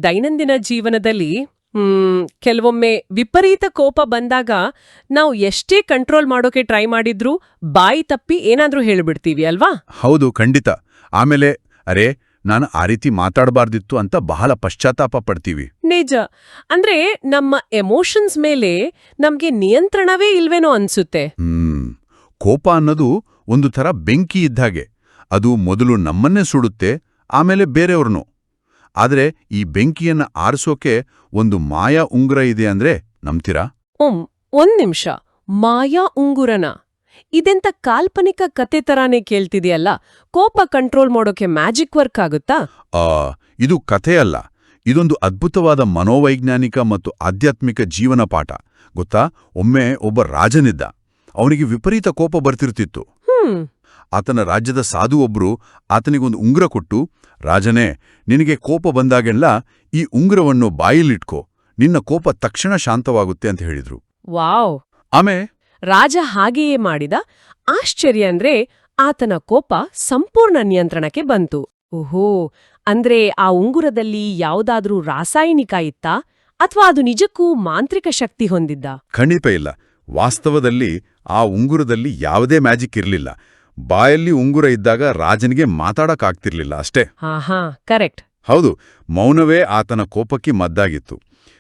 ದೈನಂದಿನ ಜೀವನದಲ್ಲಿ ಕೆಲವೊಮ್ಮೆ ವಿಪರೀತ ಕೋಪ ಬಂದಾಗ ನಾವು ಎಷ್ಟೇ ಕಂಟ್ರೋಲ್ ಮಾಡೋಕೆ ಟ್ರೈ ಮಾಡಿದ್ರೂ ಬಾಯಿ ತಪ್ಪಿ ಏನಾದ್ರೂ ಹೇಳ್ಬಿಡ್ತೀವಿ ಅಲ್ವಾ? ಹೌದು, ಖಂಡಿತ. ಆಮೇಲೆ ಅರೆ, ನಾನು ಆ ರೀತಿ ಮಾತಾಡಬಾರ್ದಿತ್ತು ಅಂತ ಬಹಳ ಪಶ್ಚಾತ್ತಾಪ ಪಡ್ತೀವಿ. ನಿಜ. ಅಂದ್ರೆ ನಮ್ಮ ಎಮೋಷನ್ಸ್ ಮೇಲೆ ನಮ್ಗೆ ನಿಯಂತ್ರಣವೇ ಇಲ್ವೇನೋ ಅನ್ಸುತ್ತೆ. ಕೋಪ ಅನ್ನೋದು ಒಂದು ಥರ ಬೆಂಕಿ ಇದ್ದಾಗೆ. ಅದು ಮೊದಲು ನಮ್ಮನ್ನೇ ಸುಡುತ್ತೆ, ಆಮೇಲೆ ಬೇರೆಯವ್ರನ್ನು. ಆದರೆ ಈ ಬೆಂಕಿಯನ್ನ ಆರಿಸೋಕೆ ಒಂದು ಮಾಯಾ ಉಂಗುರ ಇದೆ ಅಂದ್ರೆ ನಂಬ್ತೀರಾ? ಒಂದ್ ನಿಮಿಷ, ಮಾಯಾ ಉಂಗುರನ? ಇದೆಂತ ಕಾಲ್ಪನಿಕ ಕತೆ ತರಾನೇ ಕೇಳ್ತಿದೆಯಲ್ಲ. ಕೋಪ ಕಂಟ್ರೋಲ್ ಮಾಡೋಕೆ ಮ್ಯಾಜಿಕ್ ವರ್ಕ್ ಆಗುತ್ತಾ? ಇದು ಕಥೆಯಲ್ಲ, ಇದೊಂದು ಅದ್ಭುತವಾದ ಮನೋವೈಜ್ಞಾನಿಕ ಮತ್ತು ಆಧ್ಯಾತ್ಮಿಕ ಜೀವನ ಪಾಠ. ಗೊತ್ತಾ, ಒಮ್ಮೆ ಒಬ್ಬ ರಾಜನಿದ್ದ. ಅವನಿಗೆ ವಿಪರೀತ ಕೋಪ ಬರ್ತಿರ್ತಿತ್ತು. ಆತನ ರಾಜ್ಯದ ಸಾಧು ಒಬ್ರು ಆತನಿಗೊಂದು ಉಂಗುರ ಕೊಟ್ಟು, ರಾಜನೇ, ನಿನಗೆ ಕೋಪ ಬಂದಾಗೆಲ್ಲ ಈ ಉಂಗುರವನ್ನು ಬಾಯಿಲಿಟ್ಕೋ, ನಿನ್ನ ಕೋಪ ತಕ್ಷಣ ಶಾಂತವಾಗುತ್ತೆ ಅಂತ ಹೇಳಿದ್ರು. ವಾವ್! ಆಮೇ ರಾಜ ಹಾಗೆಯೇ ಮಾಡಿದ. ಆಶ್ಚರ್ಯ ಅಂದ್ರೆ ಆತನ ಕೋಪ ಸಂಪೂರ್ಣ ನಿಯಂತ್ರಣಕ್ಕೆ ಬಂತು. ಓಹೋ, ಅಂದ್ರೆ ಆ ಉಂಗುರದಲ್ಲಿ ಯಾವುದಾದ್ರೂ ರಾಸಾಯನಿಕ ಇತ್ತಾ ಅಥವಾ ಅದು ನಿಜಕ್ಕೂ ಮಾಂತ್ರಿಕ ಶಕ್ತಿ ಹೊಂದಿದ್ದ? ಖಂಡಿತ ಇಲ್ಲ. ವಾಸ್ತವದಲ್ಲಿ ಆ ಉಂಗುರದಲ್ಲಿ ಯಾವುದೇ ಮ್ಯಾಜಿಕ್ ಇರಲಿಲ್ಲ. ಬಾಯಲ್ಲಿ ಉಂಗುರ ಇದ್ದಾಗ ರಾಜನಿಗೆ ಮಾತಾಡಕ್ಕಾಗ್ತಿರ್ಲಿಲ್ಲ ಅಷ್ಟೇ. ಹಾ, ಕರೆಕ್ಟ್. ಹೌದು, ಮೌನವೇ ಆತನ ಕೋಪಕ್ಕೆ ಮದ್ದಾಗಿತ್ತು.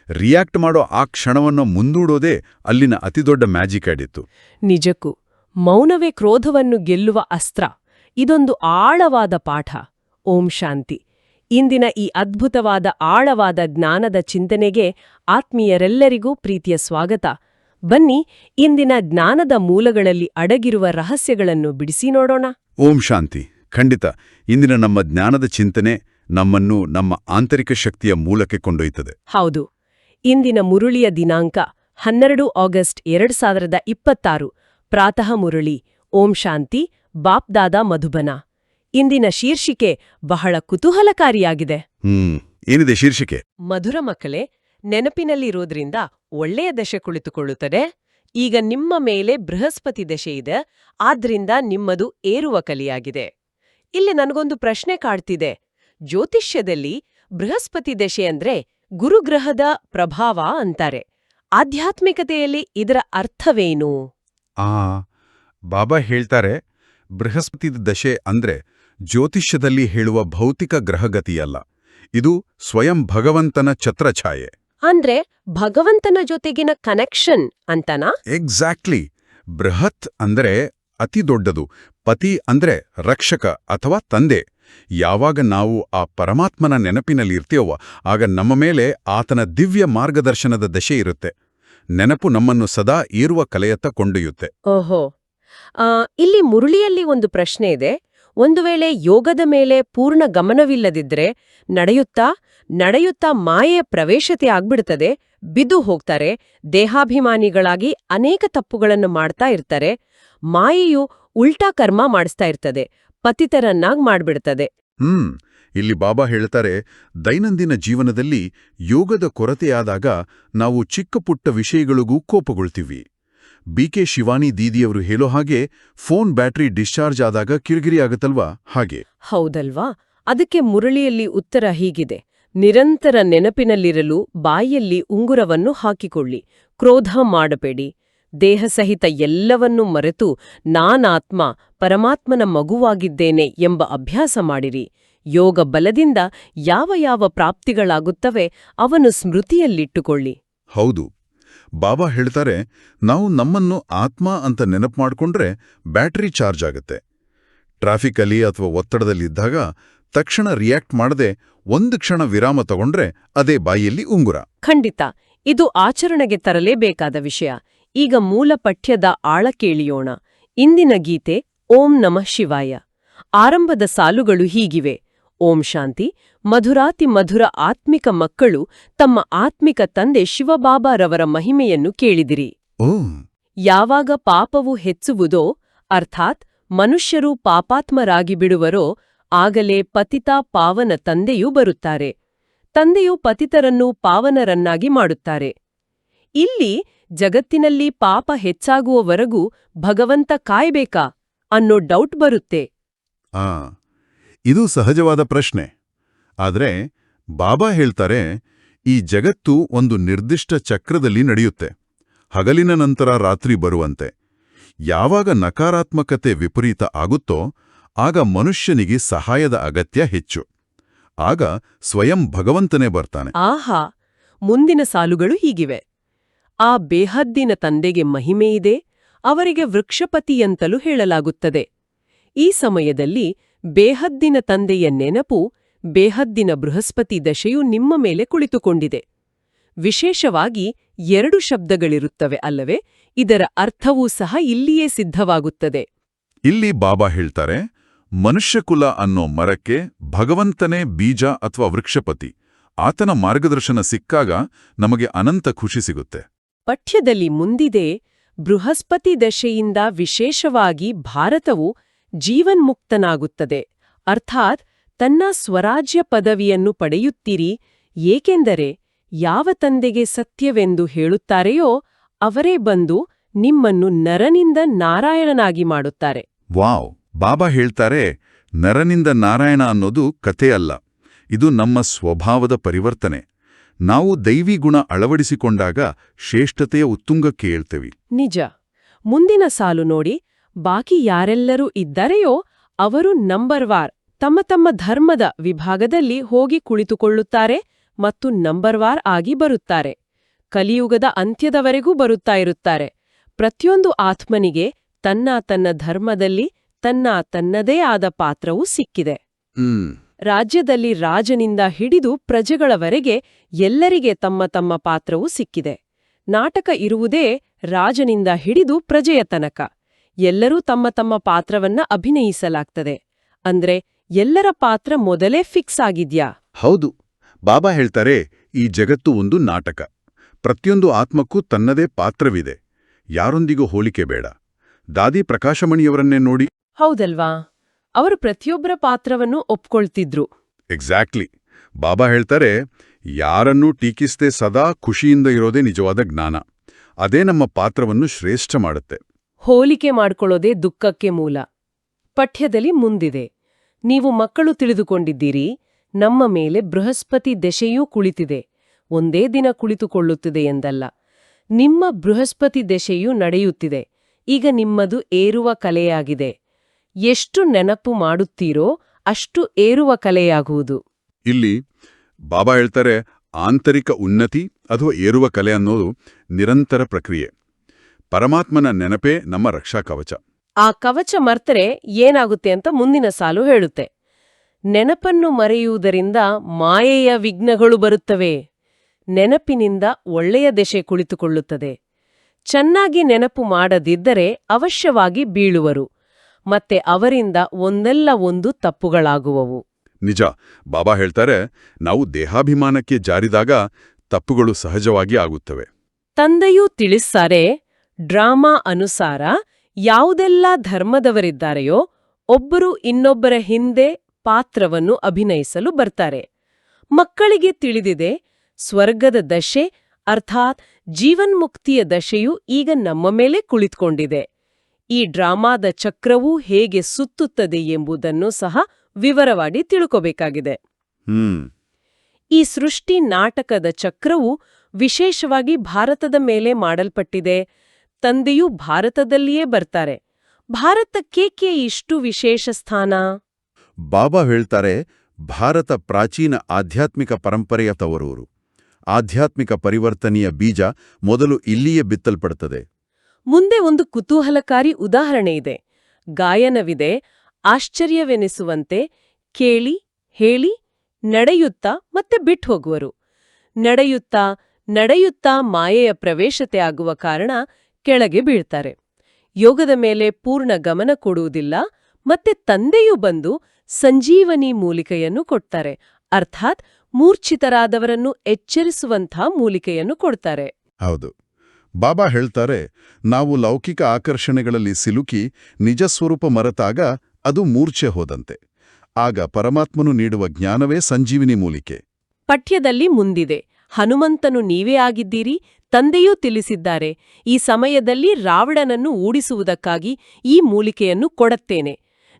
ರಿಯಾಕ್ಟ್ ಮಾಡೋ ಆ ಕ್ಷಣವನ್ನು ಮುಂದೂಡೋದೇ ಅಲ್ಲಿನ ಅತಿದೊಡ್ಡ ಮ್ಯಾಜಿಕ್ ಆಡಿತ್ತು. ನಿಜಕ್ಕೂ ಮೌನವೇ ಕ್ರೋಧವನ್ನು ಗೆಲ್ಲುವ ಅಸ್ತ್ರ. ಇದೊಂದು ಆಳವಾದ ಪಾಠ. ಓಂ ಶಾಂತಿ. ಇಂದಿನ ಈ ಅದ್ಭುತವಾದ ಆಳವಾದ ಜ್ಞಾನದ ಚಿಂತನೆಗೆ ಆತ್ಮೀಯರೆಲ್ಲರಿಗೂ ಪ್ರೀತಿಯ ಸ್ವಾಗತ. ಬನ್ನಿ, ಇಂದಿನ ಜ್ಞಾನದ ಮೂಲಗಳಲ್ಲಿ ಅಡಗಿರುವ ರಹಸ್ಯಗಳನ್ನು ಬಿಡಿಸಿ ನೋಡೋಣ. ಓಂ ಶಾಂತಿ. ಖಂಡಿತ ಇಂದಿನ ನಮ್ಮ ಜ್ಞಾನದ ಚಿಂತನೆ ನಮ್ಮನ್ನು ನಮ್ಮ ಆಂತರಿಕ ಶಕ್ತಿಯ ಮೂಲಕ್ಕೆ ಕೊಂಡೊಯ್ತದೆ. ಹೌದು. ಇಂದಿನ ಮುರುಳಿಯ ದಿನಾಂಕ 12 ಆಗಸ್ಟ್ 2026. ಪ್ರಾತಃ ಮುರುಳಿ. ಓಂ ಶಾಂತಿ. ಬಾಪ್ದಾದ ಮಧುಬನ. ಇಂದಿನ ಶೀರ್ಷಿಕೆ ಬಹಳ ಕುತೂಹಲಕಾರಿಯಾಗಿದೆ. ಏನಿದೆ ಶೀರ್ಷಿಕೆ? ಮಧುರ ಮಕ್ಕಳೇ, ನೆನಪಿನಲ್ಲಿರೋದ್ರಿಂದ ಒಳ್ಳೆಯ ದಶೆ ಕುಳಿತುಕೊಳ್ಳುತ್ತದೆ. ಈಗ ನಿಮ್ಮ ಮೇಲೆ ಬೃಹಸ್ಪತಿ ದಶೆ ಇದೆ, ಆದ್ರಿಂದ ನಿಮ್ಮದು ಏರುವ ಕಲಿಯಾಗಿದೆ. ಇಲ್ಲಿ ನನಗೊಂದು ಪ್ರಶ್ನೆ ಕಾಡ್ತಿದೆ. ಜ್ಯೋತಿಷ್ಯದಲ್ಲಿ ಬೃಹಸ್ಪತಿ ದಶೆ ಅಂದ್ರೆ ಗುರುಗ್ರಹದ ಪ್ರಭಾವ ಅಂತಾರೆ. ಆಧ್ಯಾತ್ಮಿಕತೆಯಲ್ಲಿ ಇದರ ಅರ್ಥವೇನು? ಬಾಬಾ ಹೇಳ್ತಾರೆ, ಬೃಹಸ್ಪತಿ ದಶೆ ಅಂದ್ರೆ ಜ್ಯೋತಿಷ್ಯದಲ್ಲಿ ಹೇಳುವ ಭೌತಿಕ ಗ್ರಹಗತಿಯಲ್ಲ. ಇದು ಸ್ವಯಂ ಭಗವಂತನ ಛತ್ರಛಾಯೆ. ಅಂದ್ರೆ ಭಗವಂತನ ಜೊತೆಗಿನ ಕನೆಕ್ಷನ್ ಅಂತನಾ? ಎಕ್ಸಾಕ್ಟ್ಲಿ. ಬೃಹತ್ ಅಂದ್ರೆ ಅತಿ ದೊಡ್ಡದು, ಪತಿ ಅಂದ್ರೆ ರಕ್ಷಕ ಅಥವಾ ತಂದೆ. ಯಾವಾಗ ನಾವು ಆ ಪರಮಾತ್ಮನ ನೆನಪಿನಲ್ಲಿರ್ತೀವೋ ಆಗ ನಮ್ಮ ಮೇಲೆ ಆತನ ದಿವ್ಯ ಮಾರ್ಗದರ್ಶನದ ದಶೆ ಇರುತ್ತೆ. ನೆನಪು ನಮ್ಮನ್ನು ಸದಾ ಏರುವ ಕಲೆಯತ್ತ ಕೊಂಡೊಯ್ಯುತ್ತೆ. ಓಹೋ. ಇಲ್ಲಿ ಮುರುಳಿಯಲ್ಲಿ ಒಂದು ಪ್ರಶ್ನೆ ಇದೆ. ಒಂದು ವೇಳೆ ಯೋಗದ ಮೇಲೆ ಪೂರ್ಣ ಗಮನವಿಲ್ಲದಿದ್ರೆ ನಡೆಯುತ್ತಾ ಮಾಯೆಯ ಪ್ರವೇಶತೆ ಆಗ್ಬಿಡ್ತದೆ, ಬಿದ್ದು ಹೋಗ್ತಾರೆ, ದೇಹಾಭಿಮಾನಿಗಳಾಗಿ ಅನೇಕ ತಪ್ಪುಗಳನ್ನು ಮಾಡ್ತಾ ಇರ್ತಾರೆ. ಮಾಯೆಯು ಉಲ್ಟಾ ಕರ್ಮ ಮಾಡಿಸ್ತಾ ಇರ್ತದೆ, ಪತಿತರನ್ನಾಗ್ ಮಾಡ್ಬಿಡ್ತದೆ. ಇಲ್ಲಿ ಬಾಬಾ ಹೇಳ್ತಾರೆ, ದೈನಂದಿನ ಜೀವನದಲ್ಲಿ ಯೋಗದ ಕೊರತೆಯಾದಾಗ ನಾವು ಚಿಕ್ಕ ಪುಟ್ಟ ವಿಷಯಗಳಿಗೂ ಕೋಪಗೊಳ್ತೀವಿ. BK ಶಿವಾನಿ ದೀದಿಯವರು ಹೇಳೋ ಹಾಗೆ, ಫೋನ್ ಬ್ಯಾಟರಿ ಡಿಸ್ಚಾರ್ಜ್ ಆದಾಗ ಕಿರಿಕಿರಿ ಆಗುತ್ತಲ್ವಾ, ಹಾಗೆ. ಹೌದಲ್ವಾ? ಅದಕ್ಕೆ ಮುರಳಿಯಲ್ಲಿ ಉತ್ತರ ಹೀಗಿದೆ. ನಿರಂತರ ನೆನಪಿನಲ್ಲಿರಲು ಬಾಯಲ್ಲಿ ಉಂಗುರವನ್ನು ಹಾಕಿಕೊಳ್ಳಿ. ಕ್ರೋಧ ಮಾಡಬೇಡಿ. ದೇಹಸಹಿತ ಎಲ್ಲವನ್ನೂ ಮರೆತು ನಾನಾತ್ಮ ಪರಮಾತ್ಮನ ಮಗುವಾಗಿದ್ದೇನೆ ಎಂಬ ಅಭ್ಯಾಸ ಮಾಡಿರಿ. ಯೋಗ ಬಲದಿಂದ ಯಾವ ಯಾವ ಪ್ರಾಪ್ತಿಗಳಾಗುತ್ತವೆ ಅವನ್ನು ಸ್ಮೃತಿಯಲ್ಲಿಟ್ಟುಕೊಳ್ಳಿ. ಹೌದು, ಬಾಬಾ ಹೇಳ್ತಾರೆ, ನಾವು ನಮ್ಮನ್ನು ಆತ್ಮ ಅಂತ ನೆನಪು ಮಾಡ್ಕೊಂಡ್ರೆ ಬ್ಯಾಟರಿ ಚಾರ್ಜ್ ಆಗುತ್ತೆ. ಟ್ರಾಫಿಕಲ್ಲಿ ಅಥವಾ ಒತ್ತಡದಲ್ಲಿದ್ದಾಗ ತಕ್ಷಣ ರಿಯಾಕ್ಟ್ ಮಾಡದೆ ಒಂದು ಕ್ಷಣ ವಿರಾಮ ತಗೊಂಡ್ರೆ ಅದೇ ಬಾಯಿಯಲ್ಲಿ ಉಂಗುರ. ಖಂಡಿತ ಇದು ಆಚರಣೆಗೆ ತರಲೇಬೇಕಾದ ವಿಷಯ. ಈಗ ಮೂಲ ಪಠ್ಯದ ಆಳ ಕೇಳಿಯೋಣ. ಇಂದಿನ ಗೀತೆ ಓಂ ನಮಃ ಶಿವಾಯ. ಆರಂಭದ ಸಾಲುಗಳು ಹೀಗಿವೆ. ಓಂ ಶಾಂತಿ. ಮಧುರಾತಿ ಮಧುರ ಆತ್ಮಿಕ ಮಕ್ಕಳು ತಮ್ಮ ಆತ್ಮಿಕ ತಂದೆ ಶಿವಬಾಬಾರವರ ಮಹಿಮೆಯನ್ನು ಕೇಳಿದಿರಿ. ಯಾವಾಗ ಪಾಪವು ಹೆಚ್ಚುವುದೋ, ಅರ್ಥಾತ್ ಮನುಷ್ಯರು ಪಾಪಾತ್ಮರಾಗಿ ಬಿಡುವರೋ, ಆಗಲೇ ಪತಿತ ಪಾವನ ತಂದೆಯೂ ಬರುತ್ತಾರೆ. ತಂದೆಯು ಪತಿತರನ್ನು ಪಾವನರನ್ನಾಗಿ ಮಾಡುತ್ತಾರೆ. ಇಲ್ಲಿ ಜಗತ್ತಿನಲ್ಲಿ ಪಾಪ ಹೆಚ್ಚಾಗುವವರೆಗೂ ಭಗವಂತ ಕಾಯ್ಬೇಕಾ ಅನ್ನೋ ಡೌಟ್ ಬರುತ್ತೆ. ಇದು ಸಹಜವಾದ ಪ್ರಶ್ನೆ. ಆದರೆ ಬಾಬಾ ಹೇಳ್ತಾರೆ, ಈ ಜಗತ್ತು ಒಂದು ನಿರ್ದಿಷ್ಟ ಚಕ್ರದಲ್ಲಿ ನಡೆಯುತ್ತೆ. ಹಗಲಿನ ನಂತರ ರಾತ್ರಿ ಬರುವಂತೆ. ಯಾವಾಗ ನಕಾರಾತ್ಮಕತೆ ವಿಪರೀತ ಆಗುತ್ತೋ ಆಗ ಮನುಷ್ಯನಿಗೆ ಸಹಾಯದ ಅಗತ್ಯ ಹೆಚ್ಚು. ಆಗ ಸ್ವಯಂ ಭಗವಂತನೇ ಬರ್ತಾನೆ. ಆಹಾ, ಮುಂದಿನ ಸಾಲುಗಳು ಹೀಗಿವೆ. ಆ ಬೇಹದ್ದಿನ ತಂದೆಗೆ ಮಹಿಮೆಯಿದೆ, ಅವರಿಗೆ ವೃಕ್ಷಪತಿಯಂತಲೂ ಹೇಳಲಾಗುತ್ತದೆ. ಈ ಸಮಯದಲ್ಲಿ ಬೇಹದ್ದಿನ ತಂದೆಯ ನೆನಪು, ಬೇಹದ್ದಿನ ಬೃಹಸ್ಪತಿ ದಶೆಯು ನಿಮ್ಮ ಮೇಲೆ ಕುಳಿತುಕೊಂಡಿದೆ. ವಿಶೇಷವಾಗಿ 2 ಶಬ್ದಗಳಿರುತ್ತವೆ ಅಲ್ಲವೇ? ಇದರ ಅರ್ಥವೂ ಸಹ ಇಲ್ಲಿಯೇ ಸಿದ್ಧವಾಗುತ್ತದೆ. ಇಲ್ಲಿ ಬಾಬಾ ಹೇಳ್ತಾರೆ, ಮನುಷ್ಯಕುಲ ಅನ್ನೋ ಮರಕ್ಕೆ ಭಗವಂತನೇ ಬೀಜ ಅಥವಾ ವೃಕ್ಷಪತಿ. ಆತನ ಮಾರ್ಗದರ್ಶನ ಸಿಕ್ಕಾಗ ನಮಗೆ ಅನಂತ ಖುಷಿ ಸಿಗುತ್ತೆ. ಪಠ್ಯದಲ್ಲಿ ಮುಂದಿದೆ, ಬೃಹಸ್ಪತಿ ದಶೆಯಿಂದ ವಿಶೇಷವಾಗಿ ಭಾರತವು ಜೀವನ್ಮುಕ್ತನಾಗುತ್ತದೆ, ಅರ್ಥಾತ್ ತನ್ನ ಸ್ವರಾಜ್ಯ ಪದವಿಯನ್ನು ಪಡೆಯುತ್ತೀರಿ, ಏಕೆಂದರೆ ಯಾವ ತಂದೆಗೆ ಸತ್ಯವೆಂದು ಹೇಳುತ್ತಾರೆಯೋ ಅವರೇ ಬಂದು ನಿಮ್ಮನ್ನು ನರನಿಂದ ನಾರಾಯಣನಾಗಿ ಮಾಡುತ್ತಾರೆ. ವಾವ್! ಬಾಬಾ ಹೇಳ್ತಾರೆ, ನರನಿಂದ ನಾರಾಯಣ ಅನ್ನೋದು ಕಥೆಯಲ್ಲ, ಇದು ನಮ್ಮ ಸ್ವಭಾವದ ಪರಿವರ್ತನೆ. ನಾವು ದೈವಿ ಗುಣ ಅಳವಡಿಸಿಕೊಂಡಾಗ ಶ್ರೇಷ್ಠತೆಯ ಉತ್ತುಂಗಕ್ಕೆ ಏಳ್ತೇವೆ. ನಿಜ. ಮುಂದಿನ ಸಾಲು ನೋಡಿ, ಬಾಕಿ ಯಾರೆಲ್ಲರೂ ಇದ್ದಾರೆಯೋ ಅವರು ನಂಬರ್ವಾರ್ ತಮ್ಮ ತಮ್ಮ ಧರ್ಮದ ವಿಭಾಗದಲ್ಲಿ ಹೋಗಿ ಕುಳಿತುಕೊಳ್ಳುತ್ತಾರೆ ಮತ್ತು ನಂಬರ್ವಾರ್ ಆಗಿ ಬರುತ್ತಾರೆ. ಕಲಿಯುಗದ ಅಂತ್ಯದವರೆಗೂ ಬರುತ್ತಾ ಇರುತ್ತಾರೆ. ಪ್ರತಿಯೊಂದು ಆತ್ಮನಿಗೆ ತನ್ನ ಧರ್ಮದಲ್ಲಿ ತನ್ನದೇ ಆದ ಪಾತ್ರವೂ ಸಿಕ್ಕಿದೆ. ರಾಜ್ಯದಲ್ಲಿ ರಾಜನಿಂದ ಹಿಡಿದು ಪ್ರಜೆಗಳವರೆಗೆ ಎಲ್ಲರಿಗೆ ತಮ್ಮ ಪಾತ್ರವೂ ಸಿಕ್ಕಿದೆ. ನಾಟಕ ಇರುವುದೇ ರಾಜನಿಂದ ಹಿಡಿದು ಪ್ರಜೆಯ ತನಕ. ಎಲ್ಲರೂ ತಮ್ಮ ಪಾತ್ರವನ್ನ ಅಭಿನಯಿಸಲಾಗ್ತದೆ. ಅಂದ್ರೆ ಎಲ್ಲರ ಪಾತ್ರ ಮೊದಲೇ ಫಿಕ್ಸ್ ಆಗಿದ್ಯಾ? ಹೌದು. ಬಾಬಾ ಹೇಳ್ತಾರೆ, ಈ ಜಗತ್ತು ಒಂದು ನಾಟಕ. ಪ್ರತಿಯೊಂದು ಆತ್ಮಕ್ಕೂ ತನ್ನದೇ ಪಾತ್ರವಿದೆ. ಯಾರೊಂದಿಗೂ ಹೋಲಿಕೆ ಬೇಡ. ದಾದಿ ಪ್ರಕಾಶಮಣಿಯವರನ್ನೇ ನೋಡಿ. ಹೌದಲ್ವಾ? ಅವರು ಪ್ರತಿಯೊಬ್ಬರ ಪಾತ್ರವನ್ನು ಒಪ್ಕೊಳ್ತಿದ್ರು. ಎಕ್ಸಾಕ್ಟ್ಲಿ. ಬಾಬಾ ಹೇಳ್ತಾರೆ, ಯಾರನ್ನೂ ಟೀಕಿಸದೆ ಸದಾ ಖುಷಿಯಿಂದ ಇರೋದೇ ನಿಜವಾದ ಜ್ಞಾನ. ಅದೇ ನಮ್ಮ ಪಾತ್ರವನ್ನು ಶ್ರೇಷ್ಠ ಮಾಡುತ್ತೆ. ಹೋಲಿಕೆ ಮಾಡ್ಕೊಳ್ಳೋದೇ ದುಃಖಕ್ಕೆ ಮೂಲ. ಪಠ್ಯದಲ್ಲಿ ಮುಂದಿದೆ, ನೀವು ಮಕ್ಕಳು ತಿಳಿದುಕೊಂಡಿದ್ದೀರಿ, ನಮ್ಮ ಮೇಲೆ ಬೃಹಸ್ಪತಿ ದಶೆಯೂ ಕುಳಿತಿದೆ. ಒಂದೇ ದಿನ ಕುಳಿತುಕೊಳ್ಳುತ್ತಿದೆ ಎಂದಲ್ಲ. ನಿಮ್ಮ ಬೃಹಸ್ಪತಿ ದಶೆಯೂ ನಡೆಯುತ್ತಿದೆ. ಈಗ ನಿಮ್ಮದು ಏರುವ ಕಲೆಯಾಗಿದೆ. ಎಷ್ಟು ನೆನಪು ಮಾಡುತ್ತೀರೋ ಅಷ್ಟು ಏರುವ ಕಲೆಯಾಗುವುದು. ಇಲ್ಲಿ ಬಾಬಾ ಹೇಳ್ತಾರೆ, ಆಂತರಿಕ ಉನ್ನತಿ ಅಥವಾ ಏರುವ ಕಲೆ ಅನ್ನೋದು ನಿರಂತರ ಪ್ರಕ್ರಿಯೆ. ಪರಮಾತ್ಮನ ನೆನಪೇ ನಮ್ಮ ರಕ್ಷಾ ಕವಚ. ಆ ಕವಚ ಮರ್ತರೆ ಏನಾಗುತ್ತೆ ಅಂತ ಮುಂದಿನ ಸಾಲು ಹೇಳುತ್ತೆ. ನೆನಪನ್ನು ಮರೆಯುವುದರಿಂದ ಮಾಯೆಯ ವಿಘ್ನಗಳು ಬರುತ್ತವೆ. ನೆನಪಿನಿಂದ ಒಳ್ಳೆಯ ದಶೆ ಕುಳಿತುಕೊಳ್ಳುತ್ತದೆ. ಚೆನ್ನಾಗಿ ನೆನಪು ಮಾಡದಿದ್ದರೆ ಅವಶ್ಯವಾಗಿ ಬೀಳುವರು. ಮತ್ತೆ ಅವರಿಂದ ಒಂದಲ್ಲ ಒಂದು ತಪ್ಪುಗಳಾಗುವವು. ನಿಜ. ಬಾಬಾ ಹೇಳ್ತಾರೆ, ನಾವು ದೇಹಾಭಿಮಾನಕ್ಕೆ ಜಾರಿದಾಗ ತಪ್ಪುಗಳು ಸಹಜವಾಗಿ ಆಗುತ್ತವೆ. ತಂದೆಯೂ ತಿಳಿಸ್ತಾರೆ, ಡ್ರಾಮಾ ಅನುಸಾರ ಯಾವುದೆಲ್ಲ ಧರ್ಮದವರಿದ್ದಾರೆಯೋ ಒಬ್ಬರು ಇನ್ನೊಬ್ಬರ ಹಿಂದೆ ಪಾತ್ರವನ್ನು ಅಭಿನಯಿಸಲು ಬರ್ತಾರೆ. ಮಕ್ಕಳಿಗೆ ತಿಳಿದಿದೆ, ಸ್ವರ್ಗದ ದಶೆ ಅರ್ಥಾತ್ ಜೀವನ್ಮುಕ್ತಿಯ ದಶೆಯು ಈಗ ನಮ್ಮ ಮೇಲೆ ಕುಳಿತುಕೊಂಡಿದೆ. ಈ ಡ್ರಾಮಾದ ಚಕ್ರವೂ ಹೇಗೆ ಸುತ್ತುತ್ತದೆ ಎಂಬುದನ್ನು ಸಹ ವಿವರವಾಗಿ ತಿಳ್ಕೋಬೇಕಾಗಿದೆ. ಈ ಸೃಷ್ಟಿ ನಾಟಕದ ಚಕ್ರವು ವಿಶೇಷವಾಗಿ ಭಾರತದ ಮೇಲೆ ಮಾಡಲ್ಪಟ್ಟಿದೆ. ತಂದೆಯೂ ಭಾರತದಲ್ಲಿಯೇ ಬರ್ತಾರೆ. ಭಾರತಕ್ಕೇಕೆ ಇಷ್ಟು ವಿಶೇಷ ಸ್ಥಾನ? ಬಾಬಾ ಹೇಳ್ತಾರೆ, ಭಾರತ ಪ್ರಾಚೀನ ಆಧ್ಯಾತ್ಮಿಕ ಪರಂಪರೆಯ ತವರೂರು. ಆಧ್ಯಾತ್ಮಿಕ ಪರಿವರ್ತನೆಯ ಬೀಜ ಮೊದಲು ಇಲ್ಲಿಯೇ ಬಿತ್ತಲ್ಪಡುತ್ತದೆ. ಮುಂದೆ ಒಂದು ಕುತೂಹಲಕಾರಿ ಉದಾಹರಣೆ ಇದೆ. ಗಾಯನವಿದೆ, ಆಶ್ಚರ್ಯವೆನಿಸುವಂತೆ ಕೇಳಿ, ಹೇಳಿ, ನಡೆಯುತ್ತಾ ಮತ್ತೆ ಬಿಟ್ಟು ಹೋಗುವರು. ನಡೆಯುತ್ತಾ ಮಾಯೆಯ ಪ್ರವೇಶತೆ ಆಗುವ ಕಾರಣ ಕೆಳಗೆ ಬೀಳ್ತಾರೆ. ಯೋಗದ ಮೇಲೆ ಪೂರ್ಣ ಗಮನ ಕೊಡುವುದಿಲ್ಲ. ಮತ್ತೆ ತಂದೆಯೂ ಬಂದು ಸಂಜೀವನಿ ಮೂಲಿಕೆಯನ್ನು ಕೊಡ್ತಾರೆ. ಅರ್ಥಾತ್ ಮೂರ್ಛಿತರಾದವರನ್ನು ಎಚ್ಚರಿಸುವಂಥ ಮೂಲಿಕೆಯನ್ನು ಕೊಡ್ತಾರೆ. ಹೌದು. ಬಾಬಾ ಹೇಳ್ತಾರೆ, ನಾವು ಲೌಕಿಕ ಆಕರ್ಷಣೆಗಳಲ್ಲಿ ಸಿಲುಕಿ ನಿಜ ಸ್ವರೂಪ ಮರೆತಾಗ ಅದು ಮೂರ್ಛೆ ಹೋದಂತೆ. ಆಗ ಪರಮಾತ್ಮನು ನೀಡುವ ಜ್ಞಾನವೇ ಸಂಜೀವಿನಿ ಮೂಲಿಕೆ. ಪಠ್ಯದಲ್ಲಿ ಮುಂದಿದೆ, ಹನುಮಂತನು ನೀವೇ ಆಗಿದ್ದೀರಿ, ತಂದೆಯೂ ತಿಳಿಸಿದ್ದಾರೆ. ಈ ಸಮಯದಲ್ಲಿ ರಾವಣನನ್ನು ಓಡಿಸುವುದಕ್ಕಾಗಿ ಈ ಮೂಲಿಕೆಯನ್ನು ಕೊಡುತ್ತೇನೆ.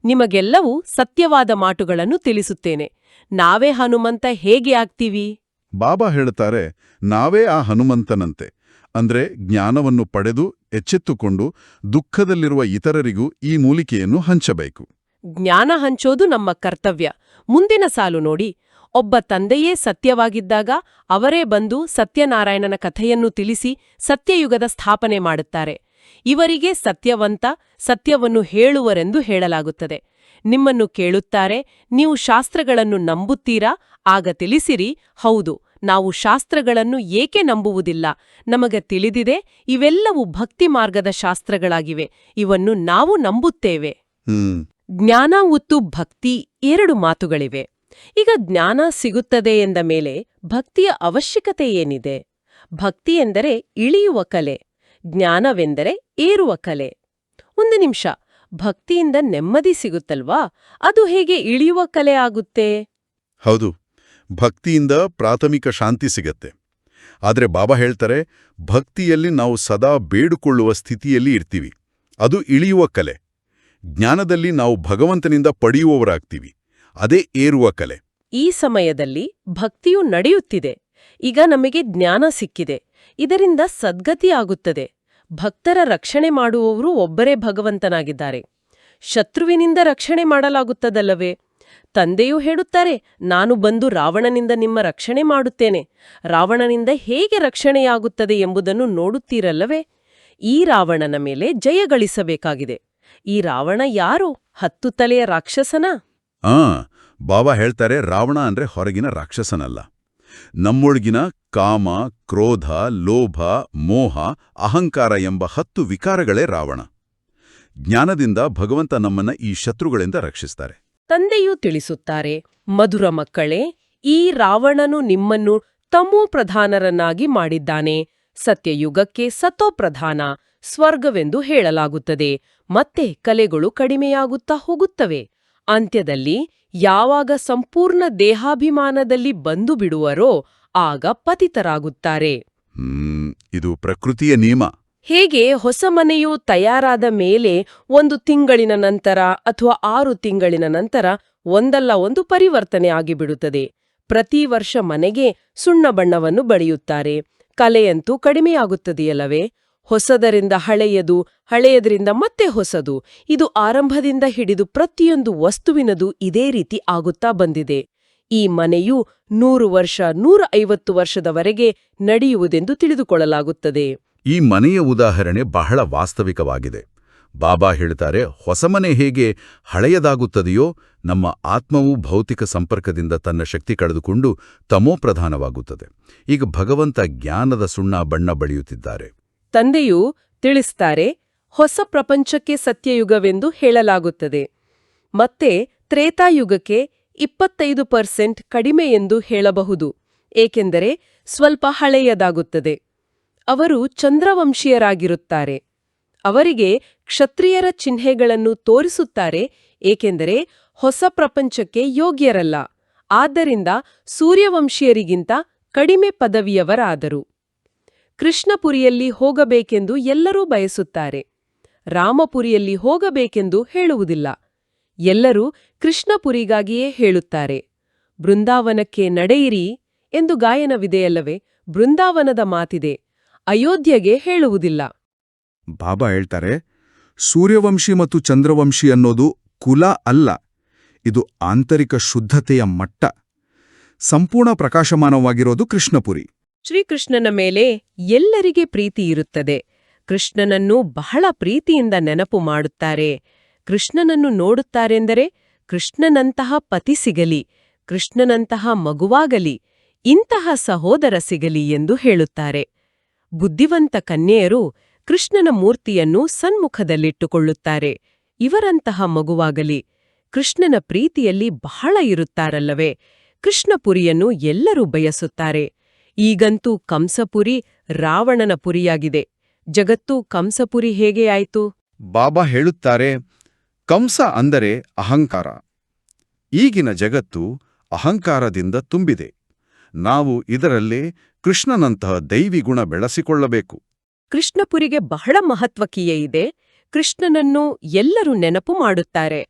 ನಿಮಗೆಲ್ಲವೂ ಸತ್ಯವಾದ ಮಾತುಗಳನ್ನು ತಿಳಿಸುತ್ತೇನೆ. ನಾವೇ ಹನುಮಂತ ಹೇಗೆ ಆಗ್ತೀವಿ? ಬಾಬಾ ಹೇಳ್ತಾರೆ, ನಾವೇ ಆ ಹನುಮಂತನಂತೆ. ಅಂದ್ರೆ ಜ್ಞಾನವನ್ನು ಪಡೆದು ಎಚ್ಚೆತ್ತುಕೊಂಡು ದುಃಖದಲ್ಲಿರುವ ಇತರರಿಗೂ ಈ ಮೂಲಿಕೆಯನ್ನು ಹಂಚಬೇಕು. ಜ್ಞಾನ ಹಂಚೋದು ನಮ್ಮ ಕರ್ತವ್ಯ. ಮುಂದಿನ ಸಾಲು ನೋಡಿ. ಒಬ್ಬ ತಂದೆಯೇ ಸತ್ಯವಾಗಿದ್ದಾಗ ಅವರೇ ಬಂದು ಸತ್ಯನಾರಾಯಣನ ಕಥೆಯನ್ನು ತಿಳಿಸಿ ಸತ್ಯಯುಗದ ಸ್ಥಾಪನೆ ಮಾಡುತ್ತಾರೆ. ಇವರಿಗೆ ಸತ್ಯವಂತ, ಸತ್ಯವನ್ನು ಹೇಳುವರೆಂದು ಹೇಳಲಾಗುತ್ತದೆ. ನಿಮ್ಮನ್ನು ಕೇಳುತ್ತಾರೆ, ನೀವು ಶಾಸ್ತ್ರಗಳನ್ನು ನಂಬುತ್ತೀರಾ? ಆಗ ತಿಳಿಸಿರಿ, ಹೌದು, ನಾವು ಶಾಸ್ತ್ರಗಳನ್ನು ಏಕೆ ನಂಬುವುದಿಲ್ಲ? ನಮಗೆ ತಿಳಿದಿದೆ, ಇವೆಲ್ಲವೂ ಭಕ್ತಿ ಮಾರ್ಗದ ಶಾಸ್ತ್ರಗಳಾಗಿವೆ. ಇವನ್ನು ನಾವು ನಂಬುತ್ತೇವೆ. ಜ್ಞಾನ ಉತ್ತು ಭಕ್ತಿ 2 ಮಾತುಗಳಿವೆ. ಈಗ ಜ್ಞಾನ ಸಿಗುತ್ತದೆ ಎಂದ ಮೇಲೆ ಭಕ್ತಿಯ ಅವಶ್ಯಕತೆ ಏನಿದೆ? ಭಕ್ತಿ ಎಂದರೆ ಇಳಿಯುವ ಕಲೆ, ಜ್ಞಾನವೆಂದರೆ ಏರುವ ಕಲೆ. ಒಂದು ನಿಮಿಷ, ಭಕ್ತಿಯಿಂದ ನೆಮ್ಮದಿ ಸಿಗುತ್ತಲ್ವಾ? ಅದು ಹೇಗೆ ಇಳಿಯುವ ಕಲೆ ಆಗುತ್ತೆ? ಹೌದು, ಭಕ್ತಿಯಿಂದ ಪ್ರಾಥಮಿಕ ಶಾಂತಿ ಸಿಗತ್ತೆ. ಆದ್ರೆ ಬಾಬಾ ಹೇಳ್ತಾರೆ, ಭಕ್ತಿಯಲ್ಲಿ ನಾವು ಸದಾ ಬೇಡಿಕೊಳ್ಳುವ ಸ್ಥಿತಿಯಲ್ಲಿ ಇರ್ತೀವಿ. ಅದು ಇಳಿಯುವ ಕಲೆ. ಜ್ಞಾನದಲ್ಲಿ ನಾವು ಭಗವಂತನಿಂದ ಪಡೆಯುವವರಾಗ್ತೀವಿ. ಅದೇ ಏರುವ ಕಲೆ. ಈ ಸಮಯದಲ್ಲಿ ಭಕ್ತಿಯು ನಡೆಯುತ್ತಿದೆ. ಈಗ ನಮಗೆ ಜ್ಞಾನ ಸಿಕ್ಕಿದೆ. ಇದರಿಂದ ಸದ್ಗತಿ ಆಗುತ್ತದೆ. ಭಕ್ತರ ರಕ್ಷಣೆ ಮಾಡುವವರು ಒಬ್ಬರೇ ಭಗವಂತನಾಗಿದ್ದಾರೆ. ಶತ್ರುವಿನಿಂದ ರಕ್ಷಣೆ ಮಾಡಲಾಗುತ್ತದಲ್ಲವೇ? ತಂದೆಯೂ ಹೇಳುತ್ತಾರೆ, ನಾನು ಬಂದು ರಾವಣನಿಂದ ನಿಮ್ಮ ರಕ್ಷಣೆ ಮಾಡುತ್ತೇನೆ. ರಾವಣನಿಂದ ಹೇಗೆ ರಕ್ಷಣೆಯಾಗುತ್ತದೆ ಎಂಬುದನ್ನು ನೋಡುತ್ತೀರಲ್ಲವೇ? ಈ ರಾವಣನ ಮೇಲೆ ಜಯಗಳಿಸಬೇಕಾಗಿದೆ. ಈ ರಾವಣ ಯಾರು? 10 ತಲೆಯ ರಾಕ್ಷಸನ? ಬಾಬಾ ಹೇಳ್ತಾರೆ, ರಾವಣ ಅಂದ್ರೆ ಹೊರಗಿನ ರಾಕ್ಷಸನಲ್ಲ. ನಮ್ಮೊಳಗಿನ ಕಾಮ, ಕ್ರೋಧ, ಲೋಭ, ಮೋಹ, ಅಹಂಕಾರ ಎಂಬ 10 ವಿಕಾರಗಳೇ ರಾವಣ. ಜ್ಞಾನದಿಂದ ಭಗವಂತ ನಮ್ಮನ್ನ ಈ ಶತ್ರುಗಳಿಂದ ರಕ್ಷಿಸ್ತಾರೆ. ತಂದೆಯೂ ತಿಳಿಸುತ್ತಾರೆ, ಮಧುರ ಮಕ್ಕಳೇ, ಈ ರಾವಣನು ನಿಮ್ಮನ್ನು ತಮೋಪ್ರಧಾನರನ್ನಾಗಿ ಮಾಡಿದ್ದಾನೆ. ಸತ್ಯಯುಗಕ್ಕೆ ಸತೋಪ್ರಧಾನ, ಸ್ವರ್ಗವೆಂದು ಹೇಳಲಾಗುತ್ತದೆ. ಮತ್ತೆ ಕಲೆಗಳು ಕಡಿಮೆಯಾಗುತ್ತಾ ಹೋಗುತ್ತವೆ. ಅಂತ್ಯದಲ್ಲಿ ಯಾವಾಗ ಸಂಪೂರ್ಣ ದೇಹಾಭಿಮಾನದಲ್ಲಿ ಬಂದು ಬಿಡುವರೋ ಆಗ ಪತಿತರಾಗುತ್ತಾರೆ. ಇದು ಪ್ರಕೃತಿಯ ನಿಯಮ. ಹೇಗೆ ಹೊಸ ಮನೆಯು ತಯಾರಾದ ಮೇಲೆ 1 ತಿಂಗಳಿನ ನಂತರ ಅಥವಾ 6 ತಿಂಗಳಿನ ನಂತರ ಒಂದಲ್ಲ ಒಂದು ಪರಿವರ್ತನೆ ಆಗಿಬಿಡುತ್ತದೆ. ಪ್ರತಿ ವರ್ಷ ಮನೆಗೆ ಸುಣ್ಣ ಬಣ್ಣವನ್ನು ಬಳಿಯುತ್ತಾರೆ. ಕಲೆಯಂತೂ ಕಡಿಮೆಯಾಗುತ್ತದೆಯಲ್ಲವೇ? ಹೊಸದರಿಂದ ಹಳೆಯದು, ಹಳೆಯದರಿಂದ ಮತ್ತೆ ಹೊಸದು. ಇದು ಆರಂಭದಿಂದ ಹಿಡಿದು ಪ್ರತಿಯೊಂದು ವಸ್ತುವಿನದು ಇದೇ ರೀತಿ ಆಗುತ್ತಾ ಬಂದಿದೆ. ಈ ಮನೆಯು 100 ವರ್ಷ, 150 ವರ್ಷದವರೆಗೆ ನಡೆಯುವುದೆಂದು ತಿಳಿದುಕೊಳ್ಳಲಾಗುತ್ತದೆ. ಈ ಮನೆಯ ಉದಾಹರಣೆ ಬಹಳ ವಾಸ್ತವಿಕವಾಗಿದೆ. ಬಾಬಾ ಹೇಳ್ತಾರೆ, ಹೊಸ ಮನೆ ಹೇಗೆ ಹಳೆಯದಾಗುತ್ತದೆಯೋ ನಮ್ಮ ಆತ್ಮವು ಭೌತಿಕ ಸಂಪರ್ಕದಿಂದ ತನ್ನ ಶಕ್ತಿ ಕಳೆದುಕೊಂಡು ತಮೋಪ್ರಧಾನವಾಗುತ್ತದೆ. ಈಗ ಭಗವಂತ ಜ್ಞಾನದ ಸುಣ್ಣ ಬಣ್ಣ ಬಳಿಯುತ್ತಿದ್ದಾರೆ. ತಂದೆಯು ತಿಳಿಸ್ತಾರೆ, ಹೊಸ ಪ್ರಪಂಚಕ್ಕೆ ಸತ್ಯಯುಗವೆಂದು ಹೇಳಲಾಗುತ್ತದೆ. ಮತ್ತೆ ತ್ರೇತಾಯುಗಕ್ಕೆ 25% ಕಡಿಮೆ ಎಂದು ಹೇಳಬಹುದು, ಏಕೆಂದರೆ ಸ್ವಲ್ಪ ಹಳೆಯದಾಗುತ್ತದೆ. ಅವರು ಚಂದ್ರವಂಶೀಯರಾಗಿರುತ್ತಾರೆ. ಅವರಿಗೆ ಕ್ಷತ್ರಿಯರ ಚಿಹ್ನೆಗಳನ್ನು ತೋರಿಸುತ್ತಾರೆ, ಏಕೆಂದರೆ ಹೊಸ ಪ್ರಪಂಚಕ್ಕೆ ಯೋಗ್ಯರಲ್ಲ. ಆದ್ದರಿಂದ ಸೂರ್ಯವಂಶೀಯರಿಗಿಂತ ಕಡಿಮೆ ಪದವಿಯವರಾದರು. ಕೃಷ್ಣಪುರಿಯಲ್ಲಿ ಹೋಗಬೇಕೆಂದು ಎಲ್ಲರೂ ಬಯಸುತ್ತಾರೆ. ರಾಮಪುರಿಯಲ್ಲಿ ಹೋಗಬೇಕೆಂದು ಹೇಳುವುದಿಲ್ಲ. ಎಲ್ಲರೂ ಕೃಷ್ಣಪುರಿಗಾಗಿಯೇ ಹೇಳುತ್ತಾರೆ. ಬೃಂದಾವನಕ್ಕೆ ನಡೆಯಿರಿ ಎಂದು ಗಾಯನವಿದೆಯಲ್ಲವೇ? ಬೃಂದಾವನದ ಮಾತಿದೆ, ಅಯೋಧ್ಯೆಗೆ ಹೇಳುವುದಿಲ್ಲ. ಬಾಬಾ ಹೇಳ್ತಾರೆ, ಸೂರ್ಯವಂಶಿ ಮತ್ತು ಚಂದ್ರವಂಶಿ ಅನ್ನೋದು ಕುಲ ಅಲ್ಲ, ಇದು ಆಂತರಿಕ ಶುದ್ಧತೆಯ ಮಟ್ಟ. ಸಂಪೂರ್ಣ ಪ್ರಕಾಶಮಾನವಾಗಿರೋದು ಕೃಷ್ಣಪುರಿ. ಶ್ರೀಕೃಷ್ಣನ ಮೇಲೆ ಎಲ್ಲರಿಗೆ ಪ್ರೀತಿ ಇರುತ್ತದೆ. ಕೃಷ್ಣನನ್ನು ಬಹಳ ಪ್ರೀತಿಯಿಂದ ನೆನಪು ಮಾಡುತ್ತಾರೆ. ಕೃಷ್ಣನನ್ನು ನೋಡುತ್ತಾರೆಂದರೆ ಕೃಷ್ಣನಂತಹ ಪತಿ ಸಿಗಲಿ, ಕೃಷ್ಣನಂತಹ ಮಗುವಾಗಲಿ, ಇಂತಹ ಸಹೋದರ ಸಿಗಲಿ ಎಂದು ಹೇಳುತ್ತಾರೆ. ಬುದ್ಧಿವಂತ ಕನ್ಯೆಯರು ಕೃಷ್ಣನ ಮೂರ್ತಿಯನ್ನು ಸನ್ಮುಖದಲ್ಲಿಟ್ಟುಕೊಳ್ಳುತ್ತಾರೆ. ಇವರಂತಹ ಮಗುವಾಗಲಿ. ಕೃಷ್ಣನ ಪ್ರೀತಿಯಲ್ಲಿ ಬಹಳ ಇರುತ್ತಾರಲ್ಲವೇ? ಕೃಷ್ಣಪುರಿಯನ್ನು ಎಲ್ಲರೂ ಬಯಸುತ್ತಾರೆ. ಈಗಂತೂ ಕಂಸಪುರಿ ರಾವಣನ ಪುರಿಯಾಗಿದೆ. ಜಗತ್ತು ಕಂಸಪುರಿ ಹೇಗೆ ಆಯಿತು? ಬಾಬಾ ಹೇಳುತ್ತಾರೆ, ಕಂಸ ಅಂದರೆ ಅಹಂಕಾರ. ಈಗಿನ ಜಗತ್ತು ಅಹಂಕಾರದಿಂದ ತುಂಬಿದೆ. ನಾವು ಇದರಲ್ಲೇ ಕೃಷ್ಣನಂತಹ ದೈವಿ ಗುಣ ಬೆಳೆಸಿಕೊಳ್ಳಬೇಕು. ಕೃಷ್ಣಪುರಿಗೆ ಬಹಳ ಮಹತ್ವಕೀಯ ಇದೆ. ಕೃಷ್ಣನನ್ನು ಎಲ್ಲರೂ ನೆನಪು ಮಾಡುತ್ತಾರೆ.